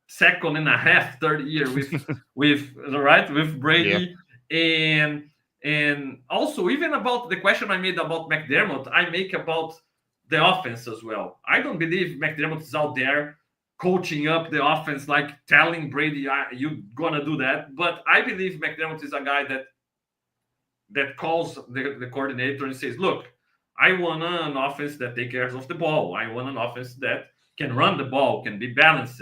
second and a half, third year with Brady? And also, even about the question I made about McDermott, I make about the offense as well. I don't believe McDermott is out there coaching up the offense, like telling Brady, you're gonna do that. But I believe McDermott is a guy that calls the coordinator and says, look, I want an offense that takes care of the ball. I want an offense that can run the ball, can be balanced.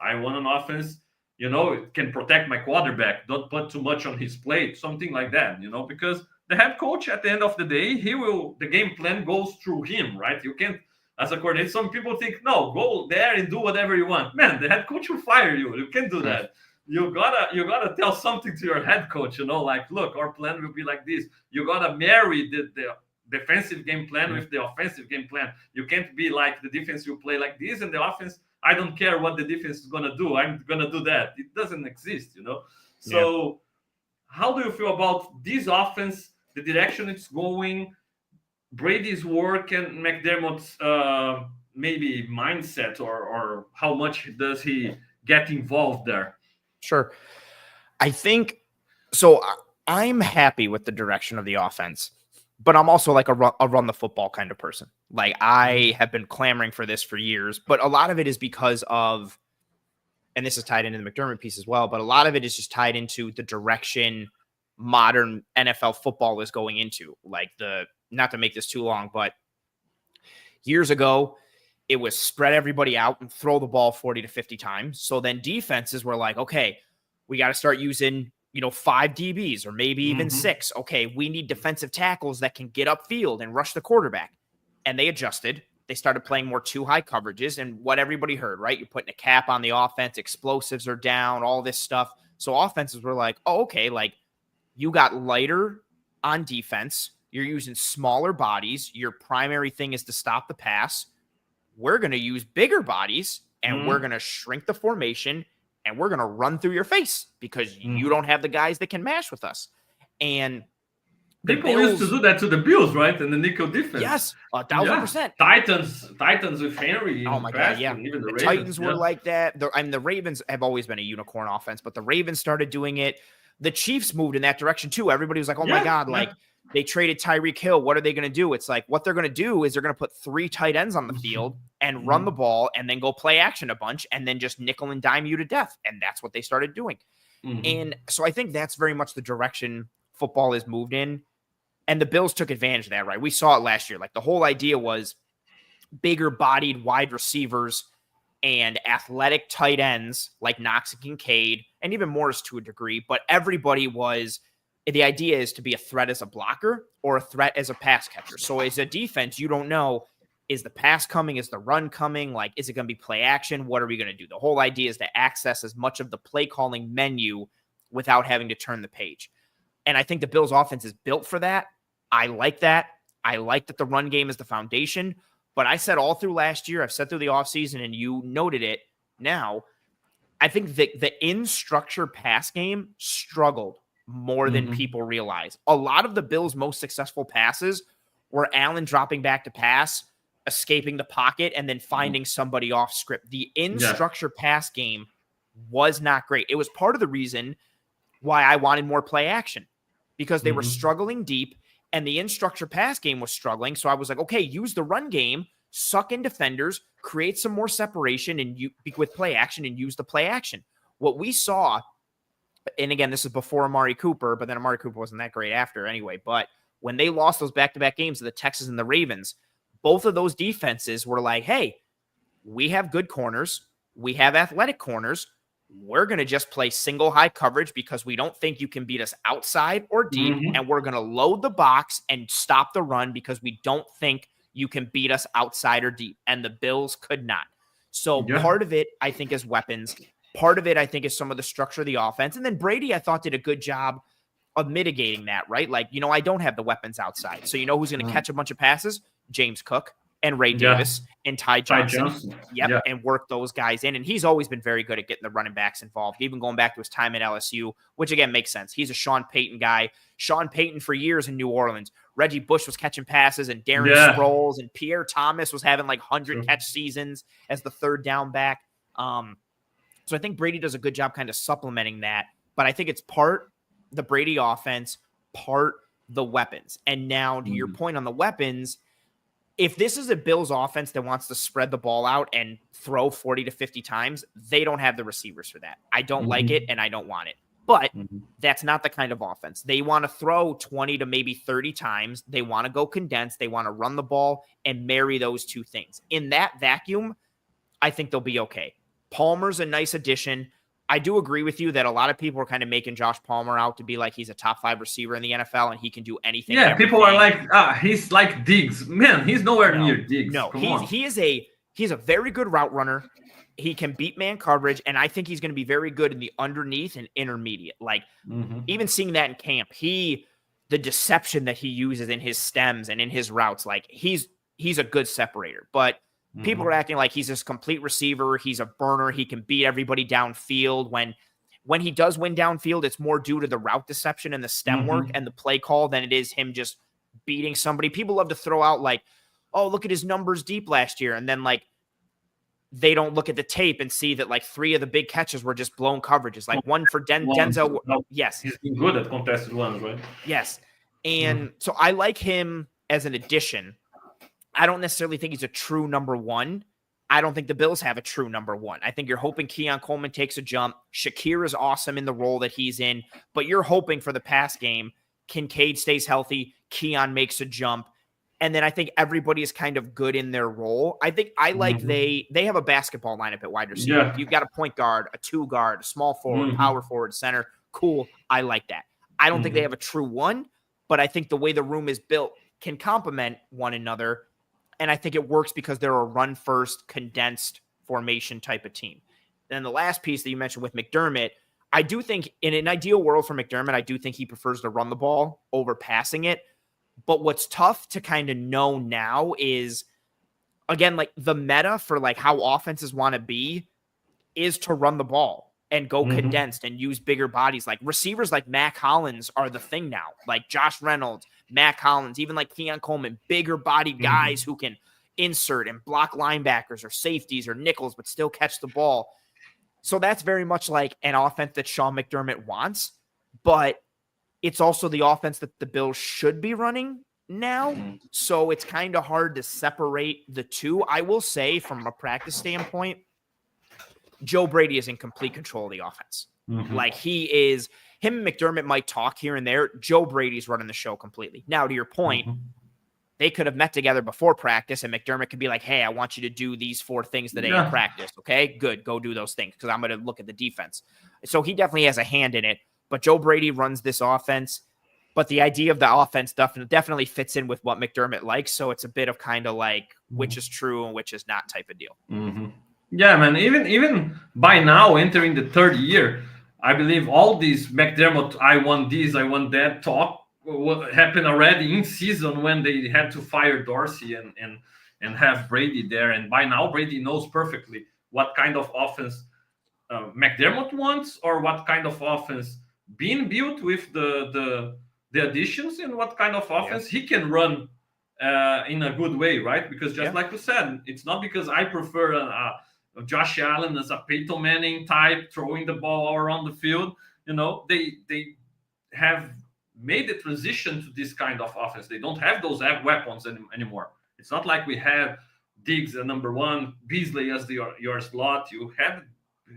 I want an offense, it can protect my quarterback, don't put too much on his plate, something like that, because the head coach, at the end of the day, the game plan goes through him, right? You can't, as a coordinator, some people think, no, go there and do whatever you want. Man, the head coach will fire you. You can't do that. You gotta tell something to your head coach, like, look, our plan will be like this. You gotta marry the defensive game plan with the offensive game plan. You can't be like, the defense will play like this, and the offense, I don't care what the defense is gonna do, I'm gonna do that. It doesn't exist, So how do you feel about this offense, the direction it's going, Brady's work, and McDermott's maybe mindset, or how much does he get involved there? Sure. I think so. I'm happy with the direction of the offense, but I'm also like a run the football kind of person. Like, I have been clamoring for this for years, but a lot of it is because of, and this is tied into the McDermott piece as well, but a lot of it is just tied into the direction modern NFL football is going into. Like, not to make this too long, but years ago, it was spread everybody out and throw the ball 40 to 50 times. So then defenses were like, okay, we got to start using 5 DBs or maybe even 6. Okay, we need defensive tackles that can get upfield and rush the quarterback. And they adjusted. They started playing more 2-high coverages, and what everybody heard, right? You're putting a cap on the offense, explosives are down, all this stuff. So offenses were like, oh, okay, like, you got lighter on defense. You're using smaller bodies. Your primary thing is to stop the pass. We're going to use bigger bodies, and we're going to shrink the formation, and we're going to run through your face because you don't have the guys that can mash with us. And people used to do that to the Bills, right? And the nickel defense. Yes, 1,000%. Titans with Henry. Oh my God, yeah. Even the Titans were like that. The Ravens have always been a unicorn offense, but the Ravens started doing it. The Chiefs moved in that direction too. Everybody was like, oh my God, like, they traded Tyreek Hill. What are they going to do? It's like, what they're going to do is they're going to put 3 tight ends on the field and run the ball and then go play action a bunch and then just nickel and dime you to death. And that's what they started doing. And so I think that's very much the direction football is moved in. And the Bills took advantage of that, right? We saw it last year. Like, the whole idea was bigger bodied wide receivers and athletic tight ends like Knox and Kincaid, and even Morris to a degree. But everybody was, the idea is to be a threat as a blocker or a threat as a pass catcher. So as a defense, you don't know, is the pass coming? Is the run coming? Like, is it going to be play action? What are we going to do? The whole idea is to access as much of the play calling menu without having to turn the page. And I think the Bills offense is built for that. I like that. I like that the run game is the foundation. But I said all through last year, I've said through the offseason, and you noted it now, I think the in-structure pass game struggled more than people realize. A lot of the Bills' most successful passes were Allen dropping back to pass, escaping the pocket, and then finding somebody off script. The in-structure pass game was not great. It was part of the reason why I wanted more play action, because they were struggling deep and the in-structure pass game was struggling. So I was like, okay, use the run game, suck in defenders, create some more separation and with play action and use the play action. What we saw, and again, this is before Amari Cooper, but then Amari Cooper wasn't that great after anyway. But when they lost those back-to-back games to the Texans and the Ravens, both of those defenses were like, hey, we have good corners. We have athletic corners. We're going to just play single high coverage because we don't think you can beat us outside or deep. And we're going to load the box and stop the run because we don't think you can beat us outside or deep. And the Bills could not. So part of it, I think, is weapons. Part of it, I think, is some of the structure of the offense. And then Brady, I thought, did a good job of mitigating that, right? Like, I don't have the weapons outside. So who's going to catch a bunch of passes? James Cook and Ray Davis and Ty Johnson. And work those guys in. And he's always been very good at getting the running backs involved, even going back to his time at LSU, which, again, makes sense. He's a Sean Payton guy. Sean Payton for years in New Orleans. Reggie Bush was catching passes, and Darren Sproles and Pierre Thomas was having like 100-catch seasons as the third down back. So I think Brady does a good job kind of supplementing that. But I think it's part the Brady offense, part the weapons. And now to your point on the weapons, if this is a Bills offense that wants to spread the ball out and throw 40 to 50 times, they don't have the receivers for that. I don't like it, and I don't want it. But that's not the kind of offense. They want to throw 20 to maybe 30 times. They want to go condensed. They want to run the ball and marry those two things. In that vacuum, I think they'll be okay. Palmer's a nice addition. I do agree with you that a lot of people are kind of making Josh Palmer out to be like he's a top 5 receiver in the NFL and he can do anything. Yeah, people are like, he's like Diggs. Man, he's nowhere near Diggs. No, he's a very good route runner. He can beat man coverage, and I think he's going to be very good in the underneath and intermediate. Like, even seeing that in camp, the deception that he uses in his stems and in his routes, like he's a good separator. But people are acting like he's this complete receiver. He's a burner. He can beat everybody downfield. When he does win downfield, it's more due to the route deception and the stem work and the play call than it is him just beating somebody. People love to throw out like, oh, look at his numbers deep last year. And then like, they don't look at the tape and see that like 3 of the big catches were just blown coverages. Like one for Denzel. Yes. He's been good at contested ones, right? Yes. And so I like him as an addition. I don't necessarily think he's a true number 1. I don't think the Bills have a true number 1. I think you're hoping Keon Coleman takes a jump. Shakir is awesome in the role that he's in, but you're hoping for the pass game. Kincaid stays healthy. Keon makes a jump. And then I think everybody is kind of good in their role. I think they have a basketball lineup at wide receiver. Yeah. You've got a point guard, a 2 guard, a small forward, power forward, center. Cool. I like that. I don't think they have a true 1, but I think the way the room is built can complement one another. And I think it works because they're a run first, condensed formation type of team. Then the last piece that you mentioned with McDermott, I do think in an ideal world for McDermott, I do think he prefers to run the ball over passing it. But what's tough to kind of know now is, again, like the meta for like how offenses want to be is to run the ball and go condensed and use bigger bodies. Like receivers like Mac Hollins are the thing now. Like Josh Reynolds, Mac Hollins, even like Keon Coleman, bigger bodied guys who can insert and block linebackers or safeties or nickels, but still catch the ball. So that's very much like an offense that Sean McDermott wants, but it's also the offense that the Bills should be running now. So it's kind of hard to separate the two. I will say from a practice standpoint, Joe Brady is in complete control of the offense. Like him and McDermott might talk here and there. Joe Brady's running the show completely. Now, to your point, they could have met together before practice and McDermott could be like, hey, I want you to do these 4 things today in practice. Okay, good. Go do those things because I'm going to look at the defense. So he definitely has a hand in it. But Joe Brady runs this offense. But the idea of the offense definitely fits in with what McDermott likes. So it's a bit of kind of like which is true and which is not type of deal. Yeah, man. Even by now, entering the 3rd year, I believe all these McDermott, I want this, I want that talk happened already in season when they had to fire Dorsey and have Brady there. And by now, Brady knows perfectly what kind of offense McDermott wants or what kind of offense being built with the additions and what kind of offense he can run in a good way, right? Because just like you said, it's not because I prefer Josh Allen as a Peyton Manning type, throwing the ball all around the field. They have made the transition to this kind of offense. They don't have those weapons anymore. It's not like we had Diggs at number one, Beasley as your slot. You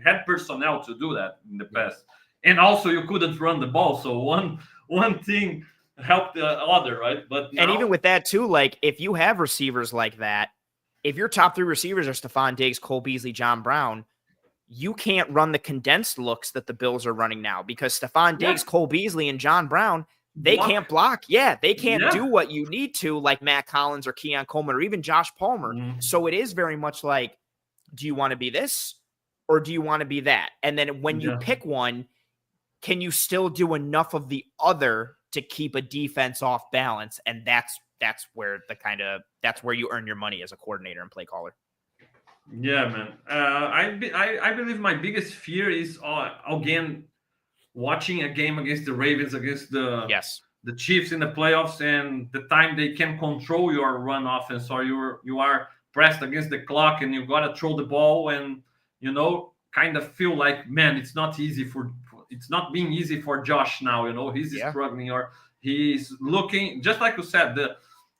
had personnel to do that in the past, and also you couldn't run the ball. So one thing helped the other, right? But now, and even with that too, like if you have receivers like that, if your top three receivers are Stephon Diggs, Cole Beasley, John Brown, you can't run the condensed looks that the Bills are running now because Stephon Diggs, Cole Beasley, and John Brown, they can't block. Yeah, they can't do what you need to, like Matt Collins or Keon Coleman or even Josh Palmer. So it is very much like, do you want to be this or do you want to be that? And then when you pick one, can you still do enough of the other to keep a defense off balance? And that's where that's where you earn your money as a coordinator and play caller. Yeah, man. I believe my biggest fear is again watching a game against the Ravens, against the Chiefs in the playoffs, and the time they can control your run offense, or you are pressed against the clock and you gotta throw the ball, and kind of feel like, man, it's not being easy for Josh now. He's struggling, or he's looking, just like you said,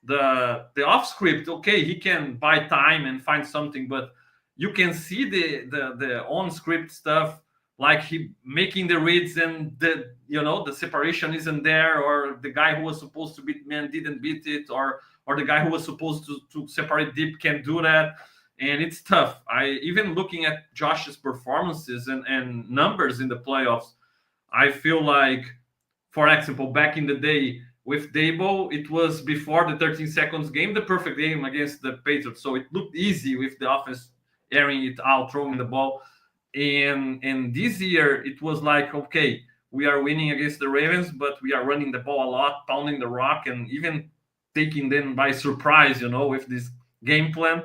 the off script. Okay, he can buy time and find something, but you can see the on script stuff, like he making the reads and the separation isn't there, or the guy who was supposed to beat man didn't beat it, or the guy who was supposed to separate deep can't do that, and it's tough. Even looking at Josh's performances and numbers in the playoffs, I feel like, for example, back in the day with Dable, it was before the 13 seconds game, the perfect game against the Patriots. So it looked easy with the offense airing it out, throwing the ball. And this year, it was like, okay, we are winning against the Ravens, but we are running the ball a lot, pounding the rock, and even taking them by surprise, with this game plan.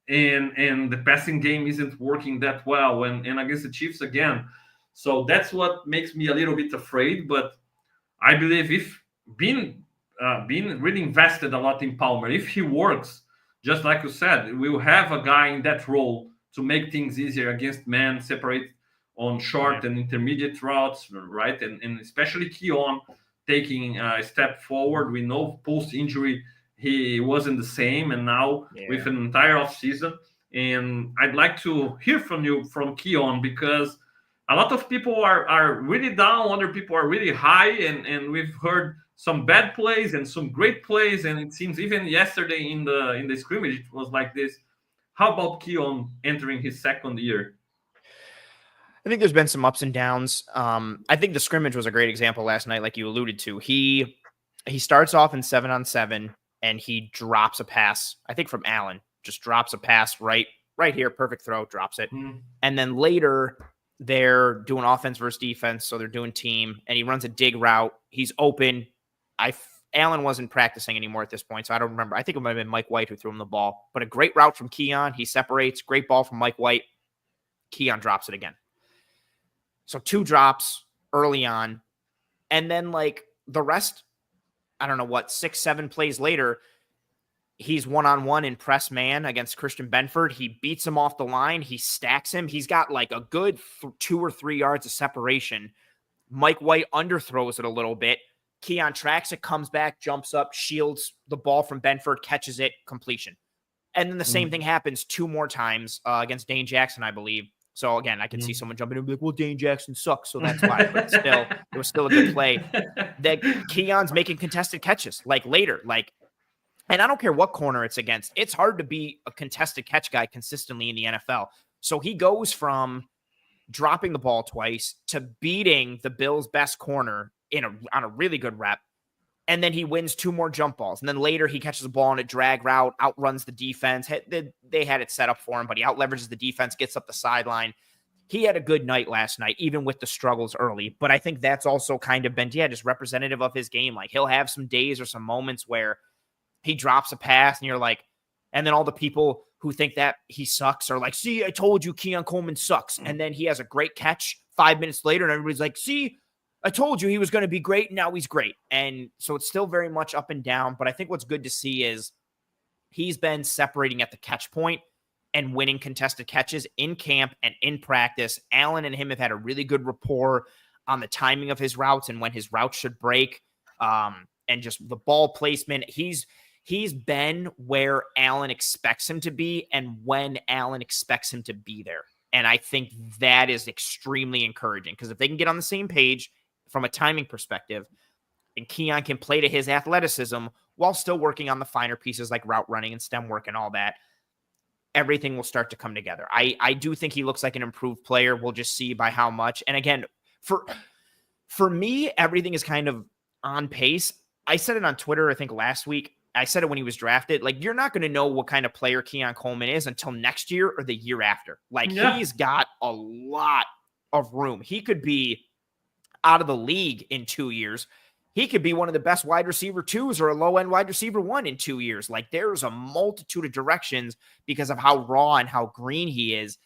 And the passing game isn't working that well. And against the Chiefs again. So that's what makes me a little bit afraid. But I believe if being really invested a lot in Palmer, if he works, just like you said, we'll have a guy in that role to make things easier against man, separate on short and intermediate routes, right? And especially Keon taking a step forward. We know post-injury he wasn't the same, and now with an entire offseason. And I'd like to hear from you, from Keon, because a lot of people are really down, other people are really high, and we've heard some bad plays and some great plays, and it seems even yesterday in the scrimmage it was like this. How about Keon entering his second year? I think there's been some ups and downs. I think the scrimmage was a great example last night, like you alluded to. He starts off in 7-on-7 and he drops a pass, I think from Allen, just drops a pass right here, perfect throw, drops it. And then later they're doing offense versus defense, so they're doing team, and he runs a dig route. He's open. Allen wasn't practicing anymore at this point, so I don't remember. I think it might have been Mike White who threw him the ball. But a great route from Keon. He separates. Great ball from Mike White. Keon drops it again. So 2 drops early on. And then, like, the rest, I don't know what, 6-7 plays later, he's one-on-one in press man against Christian Benford. He beats him off the line. He stacks him. He's got, like, a good 2 or 3 yards of separation. Mike White underthrows it a little bit. Keon tracks it, comes back, jumps up, shields the ball from Benford, catches it, completion. And then the same thing happens 2 more times against Dane Jackson, I believe. So, again, I can see someone jumping in and be like, well, Dane Jackson sucks, so that's why. But it was still a good play. That Keon's making contested catches, like, later. Like, and I don't care what corner it's against. It's hard to be a contested catch guy consistently in the NFL. So he goes from dropping the ball twice to beating the Bills' best corner on a really good rep. And then he wins 2 more jump balls. And then later he catches a ball on a drag route, outruns the defense. They had it set up for him, but he outleverages the defense, gets up the sideline. He had a good night last night, even with the struggles early. But I think that's also kind of been, just representative of his game. Like, he'll have some days or some moments where he drops a pass and you're like, and then all the people who think that he sucks are like, see, I told you Keon Coleman sucks. And then he has a great catch 5 minutes later and everybody's like, see, I told you he was going to be great. Now he's great. And so it's still very much up and down. But I think what's good to see is he's been separating at the catch point. and winning contested catches in camp and in practice. Allen and him have had a really good rapport on the timing of his routes and when his routes should break, and just the ball placement. He's been where Allen expects him to be and when Allen expects him to be there. And I think that is extremely encouraging, because if they can get on the same page from a timing perspective, and Keon can play to his athleticism while still working on the finer pieces like route running and stem work and all that, everything will start to come together. I do think he looks like an improved player. We'll just see by how much. And again, for me, everything is kind of on pace. I said it on Twitter, I think last week. I said it when he was drafted. Like, you're not going to know what kind of player Keon Coleman is until next year or the year after. Like, he's got a lot of room. He could be out of the league in 2 years. He could be one of the best wide receiver 2s or a low-end wide receiver 1 in 2 years. Like, there's a multitude of directions because of how raw and how green he is.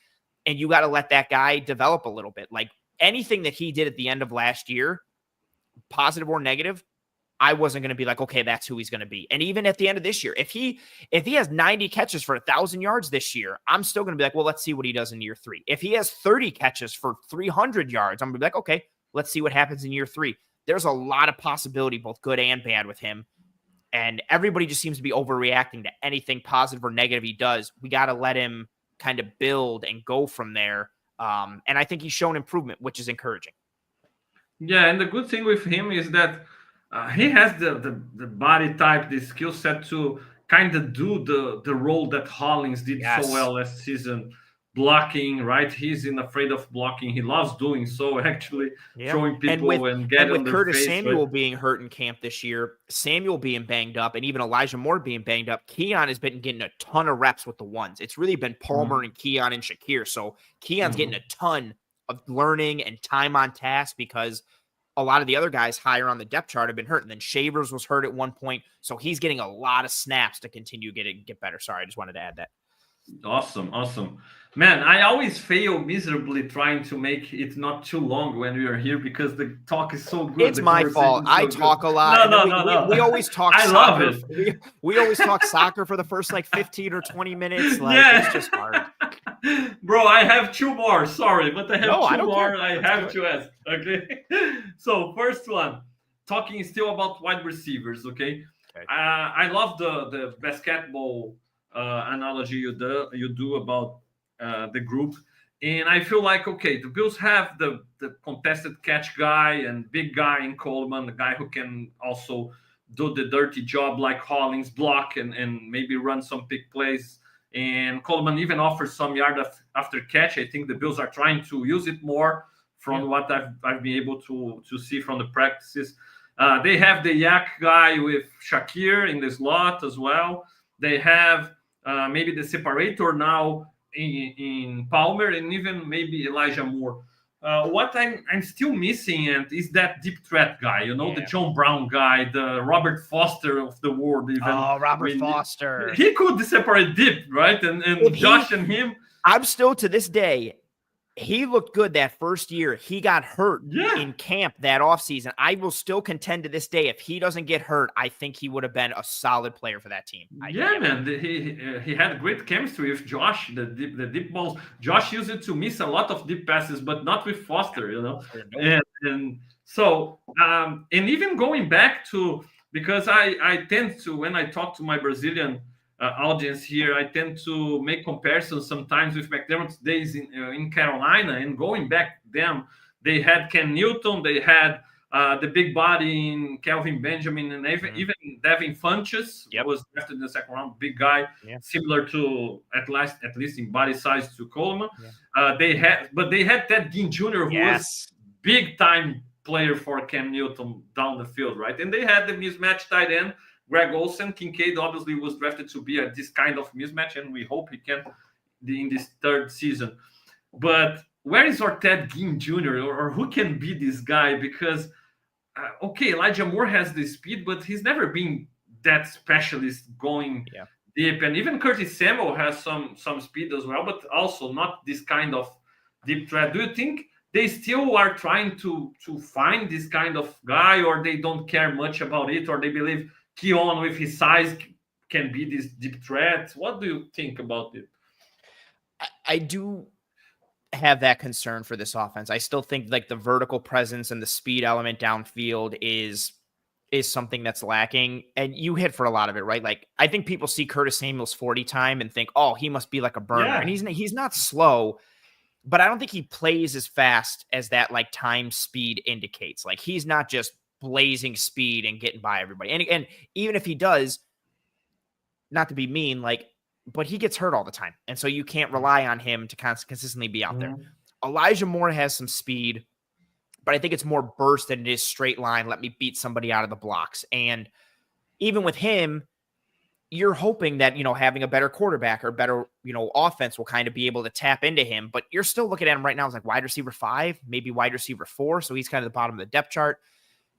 And you got to let that guy develop a little bit. Like, anything that he did at the end of last year, positive or negative, I wasn't going to be like, okay, that's who he's going to be. And even at the end of this year, if he has 90 catches for 1,000 yards this year, I'm still going to be like, well, let's see what he does in year 3. If he has 30 catches for 300 yards, I'm going to be like, okay, let's see what happens in year 3. There's a lot of possibility, both good and bad, with him. And everybody just seems to be overreacting to anything positive or negative he does. We got to let him kind of build and go from there. And I think he's shown improvement, which is encouraging. Yeah, and the good thing with him is that he has the body type, the skill set to kind of do the role that Hollins did so well last season. Blocking, right? He's afraid of blocking. He loves doing so, actually, throwing people and getting on their Curtis face. Samuel being hurt in camp this year, Samuel being banged up, and even Elijah Moore being banged up, Keon has been getting a ton of reps with the ones. It's really been Palmer and Keon and Shakir. So Keon's getting a ton of learning and time on task, because a lot of the other guys higher on the depth chart have been hurt. And then Shavers was hurt at one point. So he's getting a lot of snaps to continue get better. Sorry, I just wanted to add that. Awesome. Man, I always fail miserably trying to make it not too long when we are here, because the talk is so good. It's my fault. I talk a lot. No. We always talk I soccer. love it. We always talk soccer for the first 15 or 20 minutes. It's just hard. Bro, I have 2 more. Sorry, but I have 2 more. Care. I have to ask. Okay. So first one, talking still about wide receivers. Okay. I love the basketball analogy you do about the group, and I feel like, okay, the Bills have the contested catch guy and big guy in Coleman, the guy who can also do the dirty job like Hollins, block and maybe run some big plays, and Coleman even offers some yard after catch. I think the Bills are trying to use it more from what I've been able to see from the practices. They have the yak guy with Shakir in the slot as well. They have maybe the separator now in Palmer, and even maybe Elijah Moore. What I'm still missing is that deep threat guy, the John Brown guy, the Robert Foster of the world. Even. Oh, Robert Foster. He could separate deep, right? And Josh and him. I'm still, to this day, he looked good that first year. He got hurt in camp that offseason. I will still contend to this day, if he doesn't get hurt, I think he would have been a solid player for that team. Man. He had great chemistry with Josh, the deep balls. Josh used it to miss a lot of deep passes, but not with Foster, And so, and even going back to, because I tend to, when I talk to my Brazilian audience here, I tend to make comparisons sometimes with McDermott's days in Carolina, and going back them, they had Ken Newton, they had the big body in Kelvin Benjamin, and even Devin Funchess was drafted in the second round, big guy, similar to at least in body size to Coleman. They had Ted Ginn Jr., who was big time player for Cam Newton down the field, right? And they had the mismatch tight end Greg Olsen. Kincaid obviously was drafted to be this kind of mismatch, and we hope he can in this third season. But where is our Ted Ginn Jr. or who can be this guy? Because, Elijah Moore has the speed, but he's never been that specialist going deep. And even Curtis Samuel has some speed as well, but also not this kind of deep threat. Do you think they still are trying to find this kind of guy, or they don't care much about it, or they believe Keon with his size can be this deep threat? What do you think about it? I do have that concern for this offense. I still think like the vertical presence and the speed element downfield is something that's lacking. And you hit for a lot of it, right? Like I think people see Curtis Samuel's 40 time and think, oh, he must be like a burner. Yeah. And he's not slow, but I don't think he plays as fast as that like time speed indicates. Like he's not just blazing speed and getting by everybody. And even if he does, not to be mean, like, but he gets hurt all the time. And so you can't rely on him to consistently be out there. Elijah Moore has some speed, but I think it's more burst than it is straight line. Let me beat somebody out of the blocks. And even with him, you're hoping that, having a better quarterback or better, offense will kind of be able to tap into him, but you're still looking at him right now as like wide receiver 5, maybe wide receiver 4. So he's kind of the bottom of the depth chart.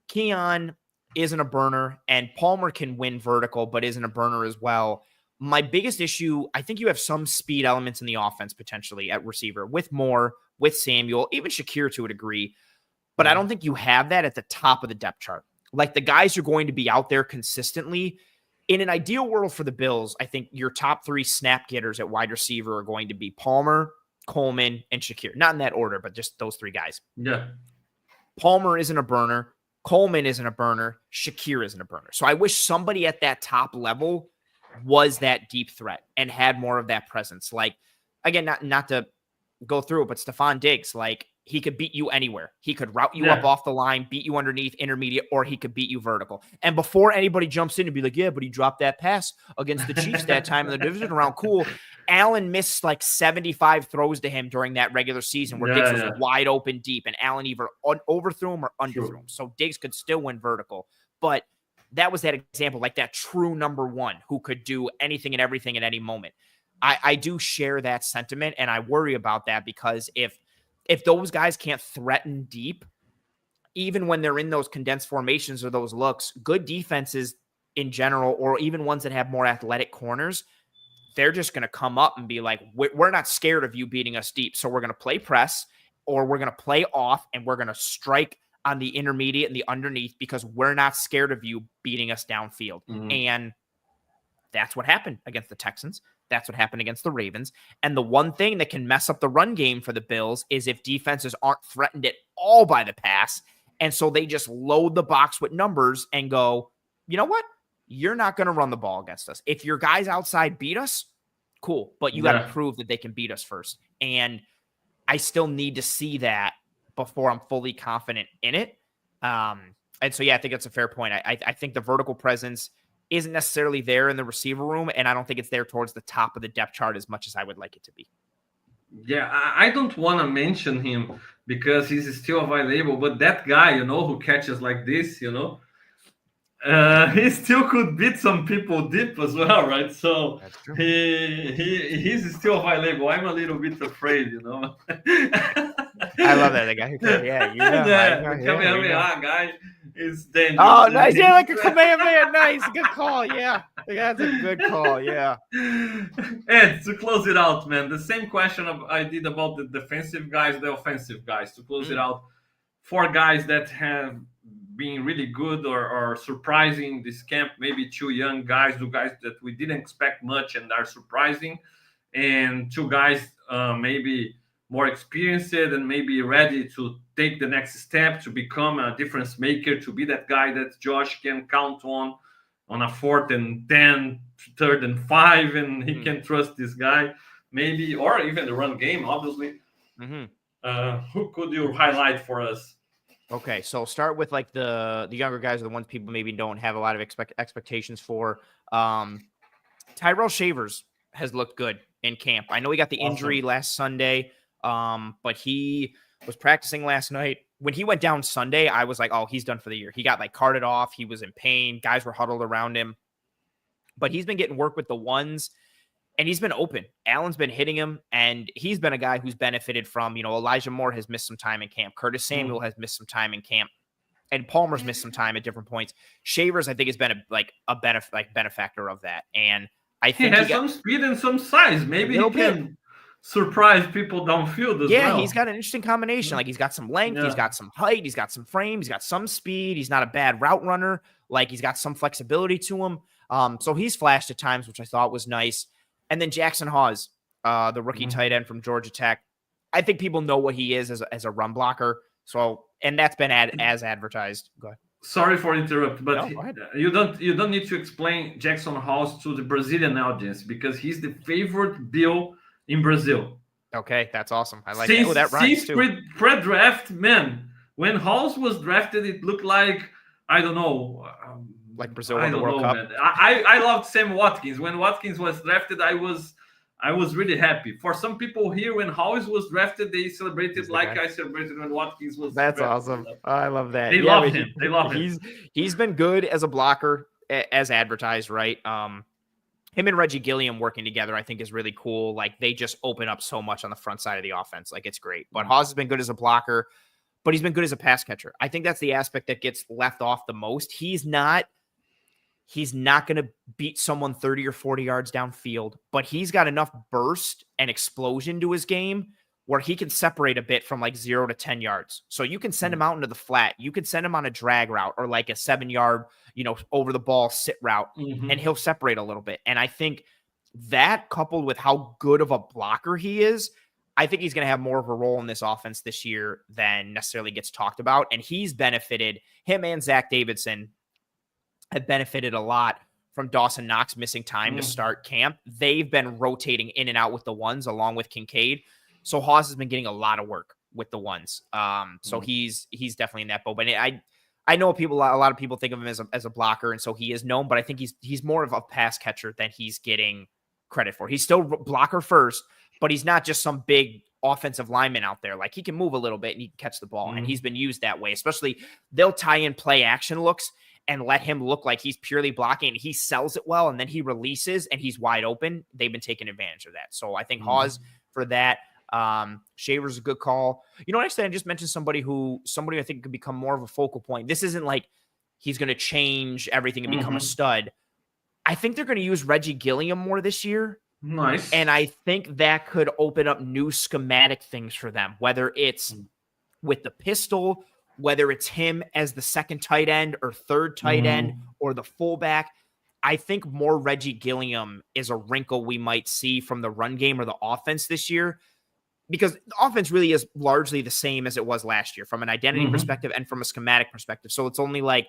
Keon isn't a burner, and Palmer can win vertical, but isn't a burner as well. My biggest issue, I think you have some speed elements in the offense potentially at receiver with Moore, with Samuel, even Shakir to a degree, but I don't think you have that at the top of the depth chart. Like the guys who are going to be out there consistently. In an ideal world for the Bills, I think your top 3 snap getters at wide receiver are going to be Palmer, Coleman, and Shakir. Not in that order, but just those 3 guys. Yeah. Palmer isn't a burner. Coleman isn't a burner. Shakir isn't a burner. So I wish somebody at that top level was that deep threat and had more of that presence. Like, again, not to go through it, but Stephon Diggs, like, he could beat you anywhere. He could route you up off the line, beat you underneath, intermediate, or he could beat you vertical. And before anybody jumps in and be like, yeah, but he dropped that pass against the Chiefs that time in the division round. Cool. Allen missed like 75 throws to him during that regular season where Diggs was wide open deep, and Allen either overthrew him or underthrew him. So Diggs could still win vertical. But that was that example, like that true number 1 who could do anything and everything at any moment. I do share that sentiment, and I worry about that because if those guys can't threaten deep, even when they're in those condensed formations or those looks, good defenses in general, or even ones that have more athletic corners, they're just going to come up and be like, we're not scared of you beating us deep. So we're going to play press, or we're going to play off, and we're going to strike on the intermediate and the underneath because we're not scared of you beating us downfield. And that's what happened against the Texans. That's what happened against the Ravens. And the one thing that can mess up the run game for the Bills is if defenses aren't threatened at all by the pass. And so they just load the box with numbers and go, you know what? You're not going to run the ball against us. If your guys outside beat us, cool. But you got to prove that they can beat us first. And I still need to see that before I'm fully confident in it. And so, yeah, I think that's a fair point. I think the vertical presence isn't necessarily there in the receiver room, and I don't think it's there towards the top of the depth chart as much as I would like it to be. Yeah, I don't want to mention him because he's still available, but that guy, who catches like this, he still could beat some people deep as well, right? So he's still available. I'm a little bit afraid, I love that. The guy who Kamehameha guy is dangerous. Oh, nice. Yeah, like a Kamehameha. Nice. Good call. Yeah. That's a good call. Yeah. And to close it out, man, the same question I did about the defensive guys, the offensive guys. To close it out, 4 guys that have been really good or surprising this camp, maybe 2 young guys, 2 guys that we didn't expect much and are surprising, and 2 guys maybe more experienced and maybe ready to take the next step to become a difference maker, to be that guy that Josh can count on a 4th and 10, 3rd and 5, and he can trust this guy, maybe, or even the run game, obviously. Who could you highlight for us? Okay, so start with like the younger guys are the ones people maybe don't have a lot of expectations for. Tyrell Shavers has looked good in camp. I know he got the injury last Sunday, but he was practicing last night. When he went down Sunday, I was like, oh, he's done for the year. He got like carted off. He was in pain. Guys were huddled around him. But he's been getting work with the ones, and he's been open. Allen's been hitting him, and he's been a guy who's benefited from, Elijah Moore has missed some time in camp. Curtis Samuel has missed some time in camp. And Palmer's missed some time at different points. Shavers, I think, has been a benefactor of that. And I think he has some speed and some size. Maybe he can surprise people downfield as well. Yeah, he's got an interesting combination. Like, he's got some length, he's got some height, he's got some frame, he's got some speed. He's not a bad route runner. Like, he's got some flexibility to him. So he's flashed at times, which I thought was nice. And then Jackson Hawes. the rookie tight end from Georgia Tech. I think people know what he is as a run blocker. So, and that's been as advertised. Go ahead. Sorry for interrupt, but you don't need to explain Jackson House to the Brazilian audience because he's the favorite Bill in Brazil. Okay, that's awesome. I like that. Oh, that rhymes too. Pre-draft, man, when House was drafted, it looked like, I don't know. Like Brazil won the World Cup. Man. I loved Sam Watkins. When Watkins was drafted, I was really happy. For some people here, when House was drafted, they celebrated like I celebrated when Watkins was drafted. That's awesome. I love that. They love him. They love him. He's been good as a blocker, as advertised, right? Him and Reggie Gilliam working together, I think, is really cool. Like, they just open up so much on the front side of the offense. Like, it's great. But Hawes has been good as a blocker, but he's been good as a pass catcher. I think that's the aspect that gets left off the most. He's not going to beat someone 30 or 40 yards downfield, but he's got enough burst and explosion to his game where he can separate a bit from like 0 to 10 yards. So you can send him out into the flat. You can send him on a drag route or like a 7-yard, over the ball sit route, and he'll separate a little bit. And I think that, coupled with how good of a blocker he is, I think he's going to have more of a role in this offense this year than necessarily gets talked about. And he's benefited, him and Zach Davidson have benefited a lot from Dawson Knox missing time to start camp. They've been rotating in and out with the ones along with Kincaid. So Hawes has been getting a lot of work with the ones. So he's definitely in that boat. But I know a lot of people think of him as a blocker, and so he is known, but I think he's more of a pass catcher than he's getting credit for. He's still blocker first, but he's not just some big offensive lineman out there. Like, he can move a little bit and he can catch the ball, and he's been used that way. Especially, they'll tie in play action looks and let him look like he's purely blocking, and he sells it well, and then he releases and he's wide open. They've been taking advantage of that. So I think Hawes for that. Shaver's a good call. Actually, I just mentioned somebody who I think could become more of a focal point. This isn't like he's going to change everything and become a stud. I think they're going to use Reggie Gilliam more this year. Nice. And I think that could open up new schematic things for them, whether it's with the pistol, whether it's him as the second tight end or third tight end or the fullback. I think more Reggie Gilliam is a wrinkle we might see from the run game or the offense this year, because the offense really is largely the same as it was last year from an identity perspective and from a schematic perspective. So it's only like,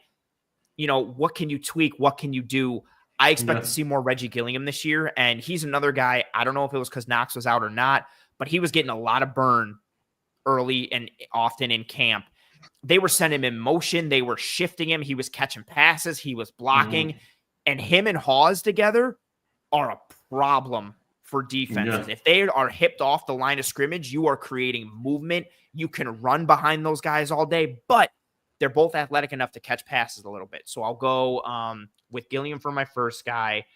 what can you tweak? What can you do? I expect to see more Reggie Gilliam this year. And he's another guy. I don't know if it was because Knox was out or not, but he was getting a lot of burn early and often in camp. They were sending him in motion. They were shifting him. He was catching passes. He was blocking. And him and Hawes together are a problem for defenses. If they are hipped off the line of scrimmage, you are creating movement. You can run behind those guys all day, but they're both athletic enough to catch passes a little bit. So I'll go with Gilliam for my first guy.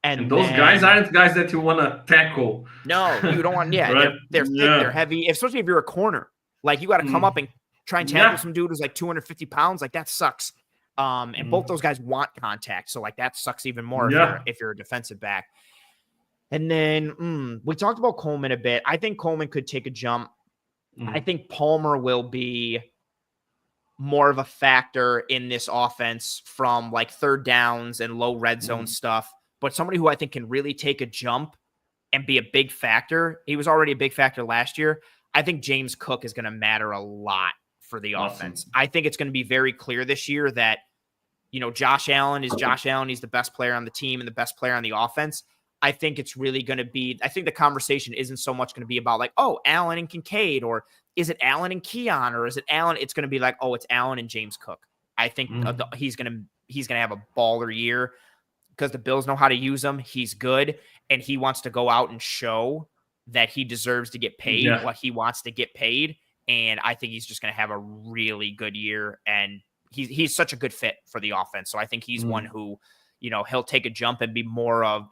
And those guys aren't guys that you want to tackle. No, you don't want. Yeah, right? they're thick, they're heavy. Especially if you're a corner, like you got to come up and try and tackle some dude who's like 250 pounds. Like, that sucks. And both those guys want contact. So like, that sucks even more if you're a defensive back. And then we talked about Coleman a bit. I think Coleman could take a jump. I think Palmer will be more of a factor in this offense from like third downs and low red zone stuff, but somebody who I think can really take a jump and be a big factor. He was already a big factor last year. I think James Cook is going to matter a lot for the offense. I think it's going to be very clear this year that, Josh Allen is Josh Allen. He's the best player on the team and the best player on the offense. I think it's really going to be, I think the conversation isn't so much going to be about like, oh, Allen and Kincaid, or is it Allen and Keon, or is it Allen? It's going to be like, oh, it's Allen and James Cook. I think he's going to have a baller year because the Bills know how to use him. He's good, and he wants to go out and show that he deserves to get paid what he wants to get paid. And I think he's just going to have a really good year, and he's such a good fit for the offense. So I think he's one who, he'll take a jump and be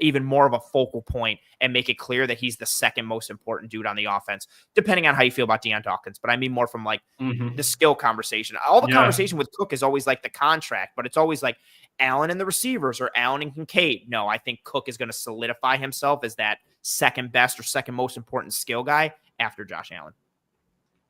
even more of a focal point and make it clear that he's the second most important dude on the offense, depending on how you feel about Deion Dawkins. But I mean more from like the skill conversation. All the conversation with Cook is always like the contract, but it's always like Allen and the receivers or Allen and Kincaid. No, I think Cook is going to solidify himself as that second best or second most important skill guy after Josh Allen.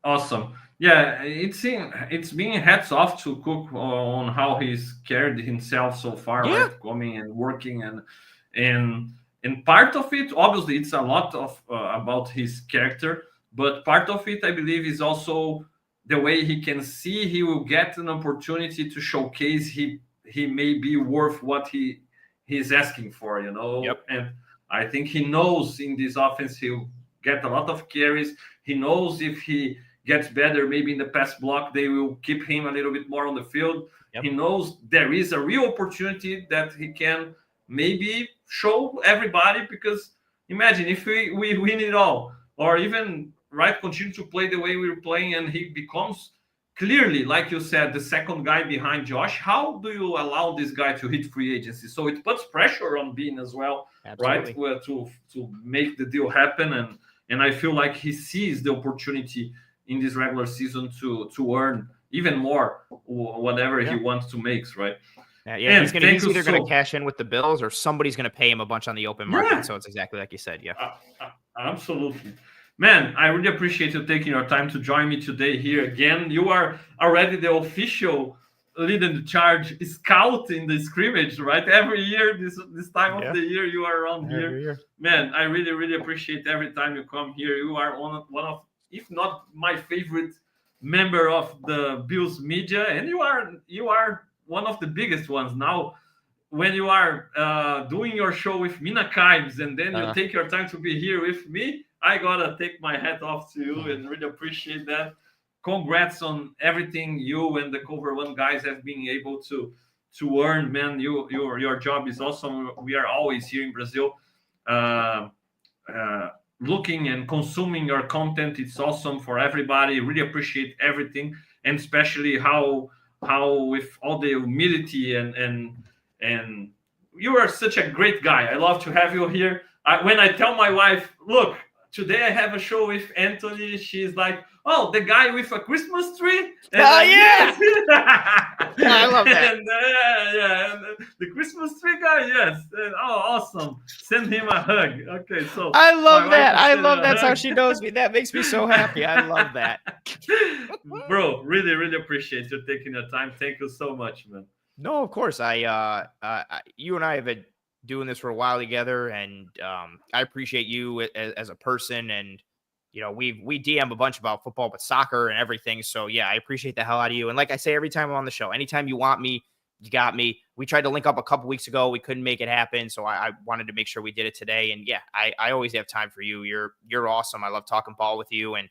Awesome. Yeah, it's being hats off to Cook on how he's carried himself so far, right? Coming and working and And part of it, obviously, it's a lot of about his character, but part of it, I believe, is also the way he can see he will get an opportunity to showcase he may be worth what he's asking for, you know. Yep. And I think he knows in this offense he'll get a lot of carries. He knows if he gets better, maybe in the pass block, they will keep him a little bit more on the field. Yep. He knows there is a real opportunity that he can maybe show everybody, because imagine if we win it all, or even continue to play the way we're playing, and he becomes clearly, like you said, the second guy behind Josh. How do you allow this guy to hit free agency? So it puts pressure on Bean as well. Absolutely. Right, to make the deal happen, and I feel like he sees the opportunity in this regular season to earn even more whatever he wants to make, right? Yeah, he's either going to cash in with the Bills, or somebody's going to pay him a bunch on the open market. Yeah. So it's exactly like you said. Yeah, absolutely. Man, I really appreciate you taking your time to join me today here again. You are already the official leading the charge scout in the scrimmage, right? Every year, this time of the year, you are around here. Man, I really, really appreciate every time you come here. You are one of, if not my favorite member of the Bills media, and you are one of the biggest ones now. When you are doing your show with Mina Kimes, and then you take your time to be here with me, I gotta take my hat off to you and really appreciate that. Congrats on everything you and the Cover One guys have been able to earn, man. Your job is awesome. We are always here in Brazil looking and consuming your content. It's awesome for everybody. Really appreciate everything, and especially how with all the humility and you are such a great guy. I love to have you here. When I tell my wife, look, today I have a show with Anthony, she's like, oh, the guy with a Christmas tree? And yeah! I love that. And, and the Christmas tree guy, yes. And, awesome. Send him a hug. Okay, so I love that. I love that's how she knows me. That makes me so happy. I love that. Bro, really, really appreciate you taking your time. Thank you so much, man. No, of course. You and I have been doing this for a while together, and I appreciate you as a person. And you know, we DM a bunch about football, but soccer and everything. So yeah, I appreciate the hell out of you. And like I say every time I'm on the show, anytime you want me, you got me. We tried to link up a couple weeks ago. We couldn't make it happen, so I wanted to make sure we did it today. And yeah, I always have time for you. You're awesome. I love talking ball with you and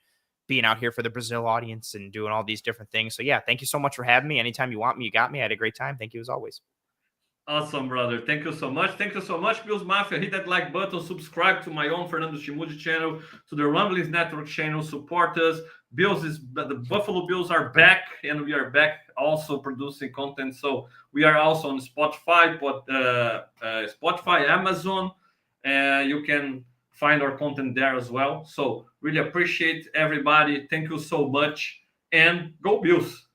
being out here for the Brazil audience and doing all these different things. So yeah, thank you so much for having me. Anytime you want me, you got me. I had a great time. Thank you as always. Awesome, brother. Thank you so much. Thank you so much, Bills Mafia. Hit that like button. Subscribe to my own Fernando Schmude channel, to the Rumblings Network channel. Support us. The Buffalo Bills are back, and we are back also producing content. So we are also on Spotify, Amazon. You can find our content there as well. So really appreciate everybody. Thank you so much, and go Bills.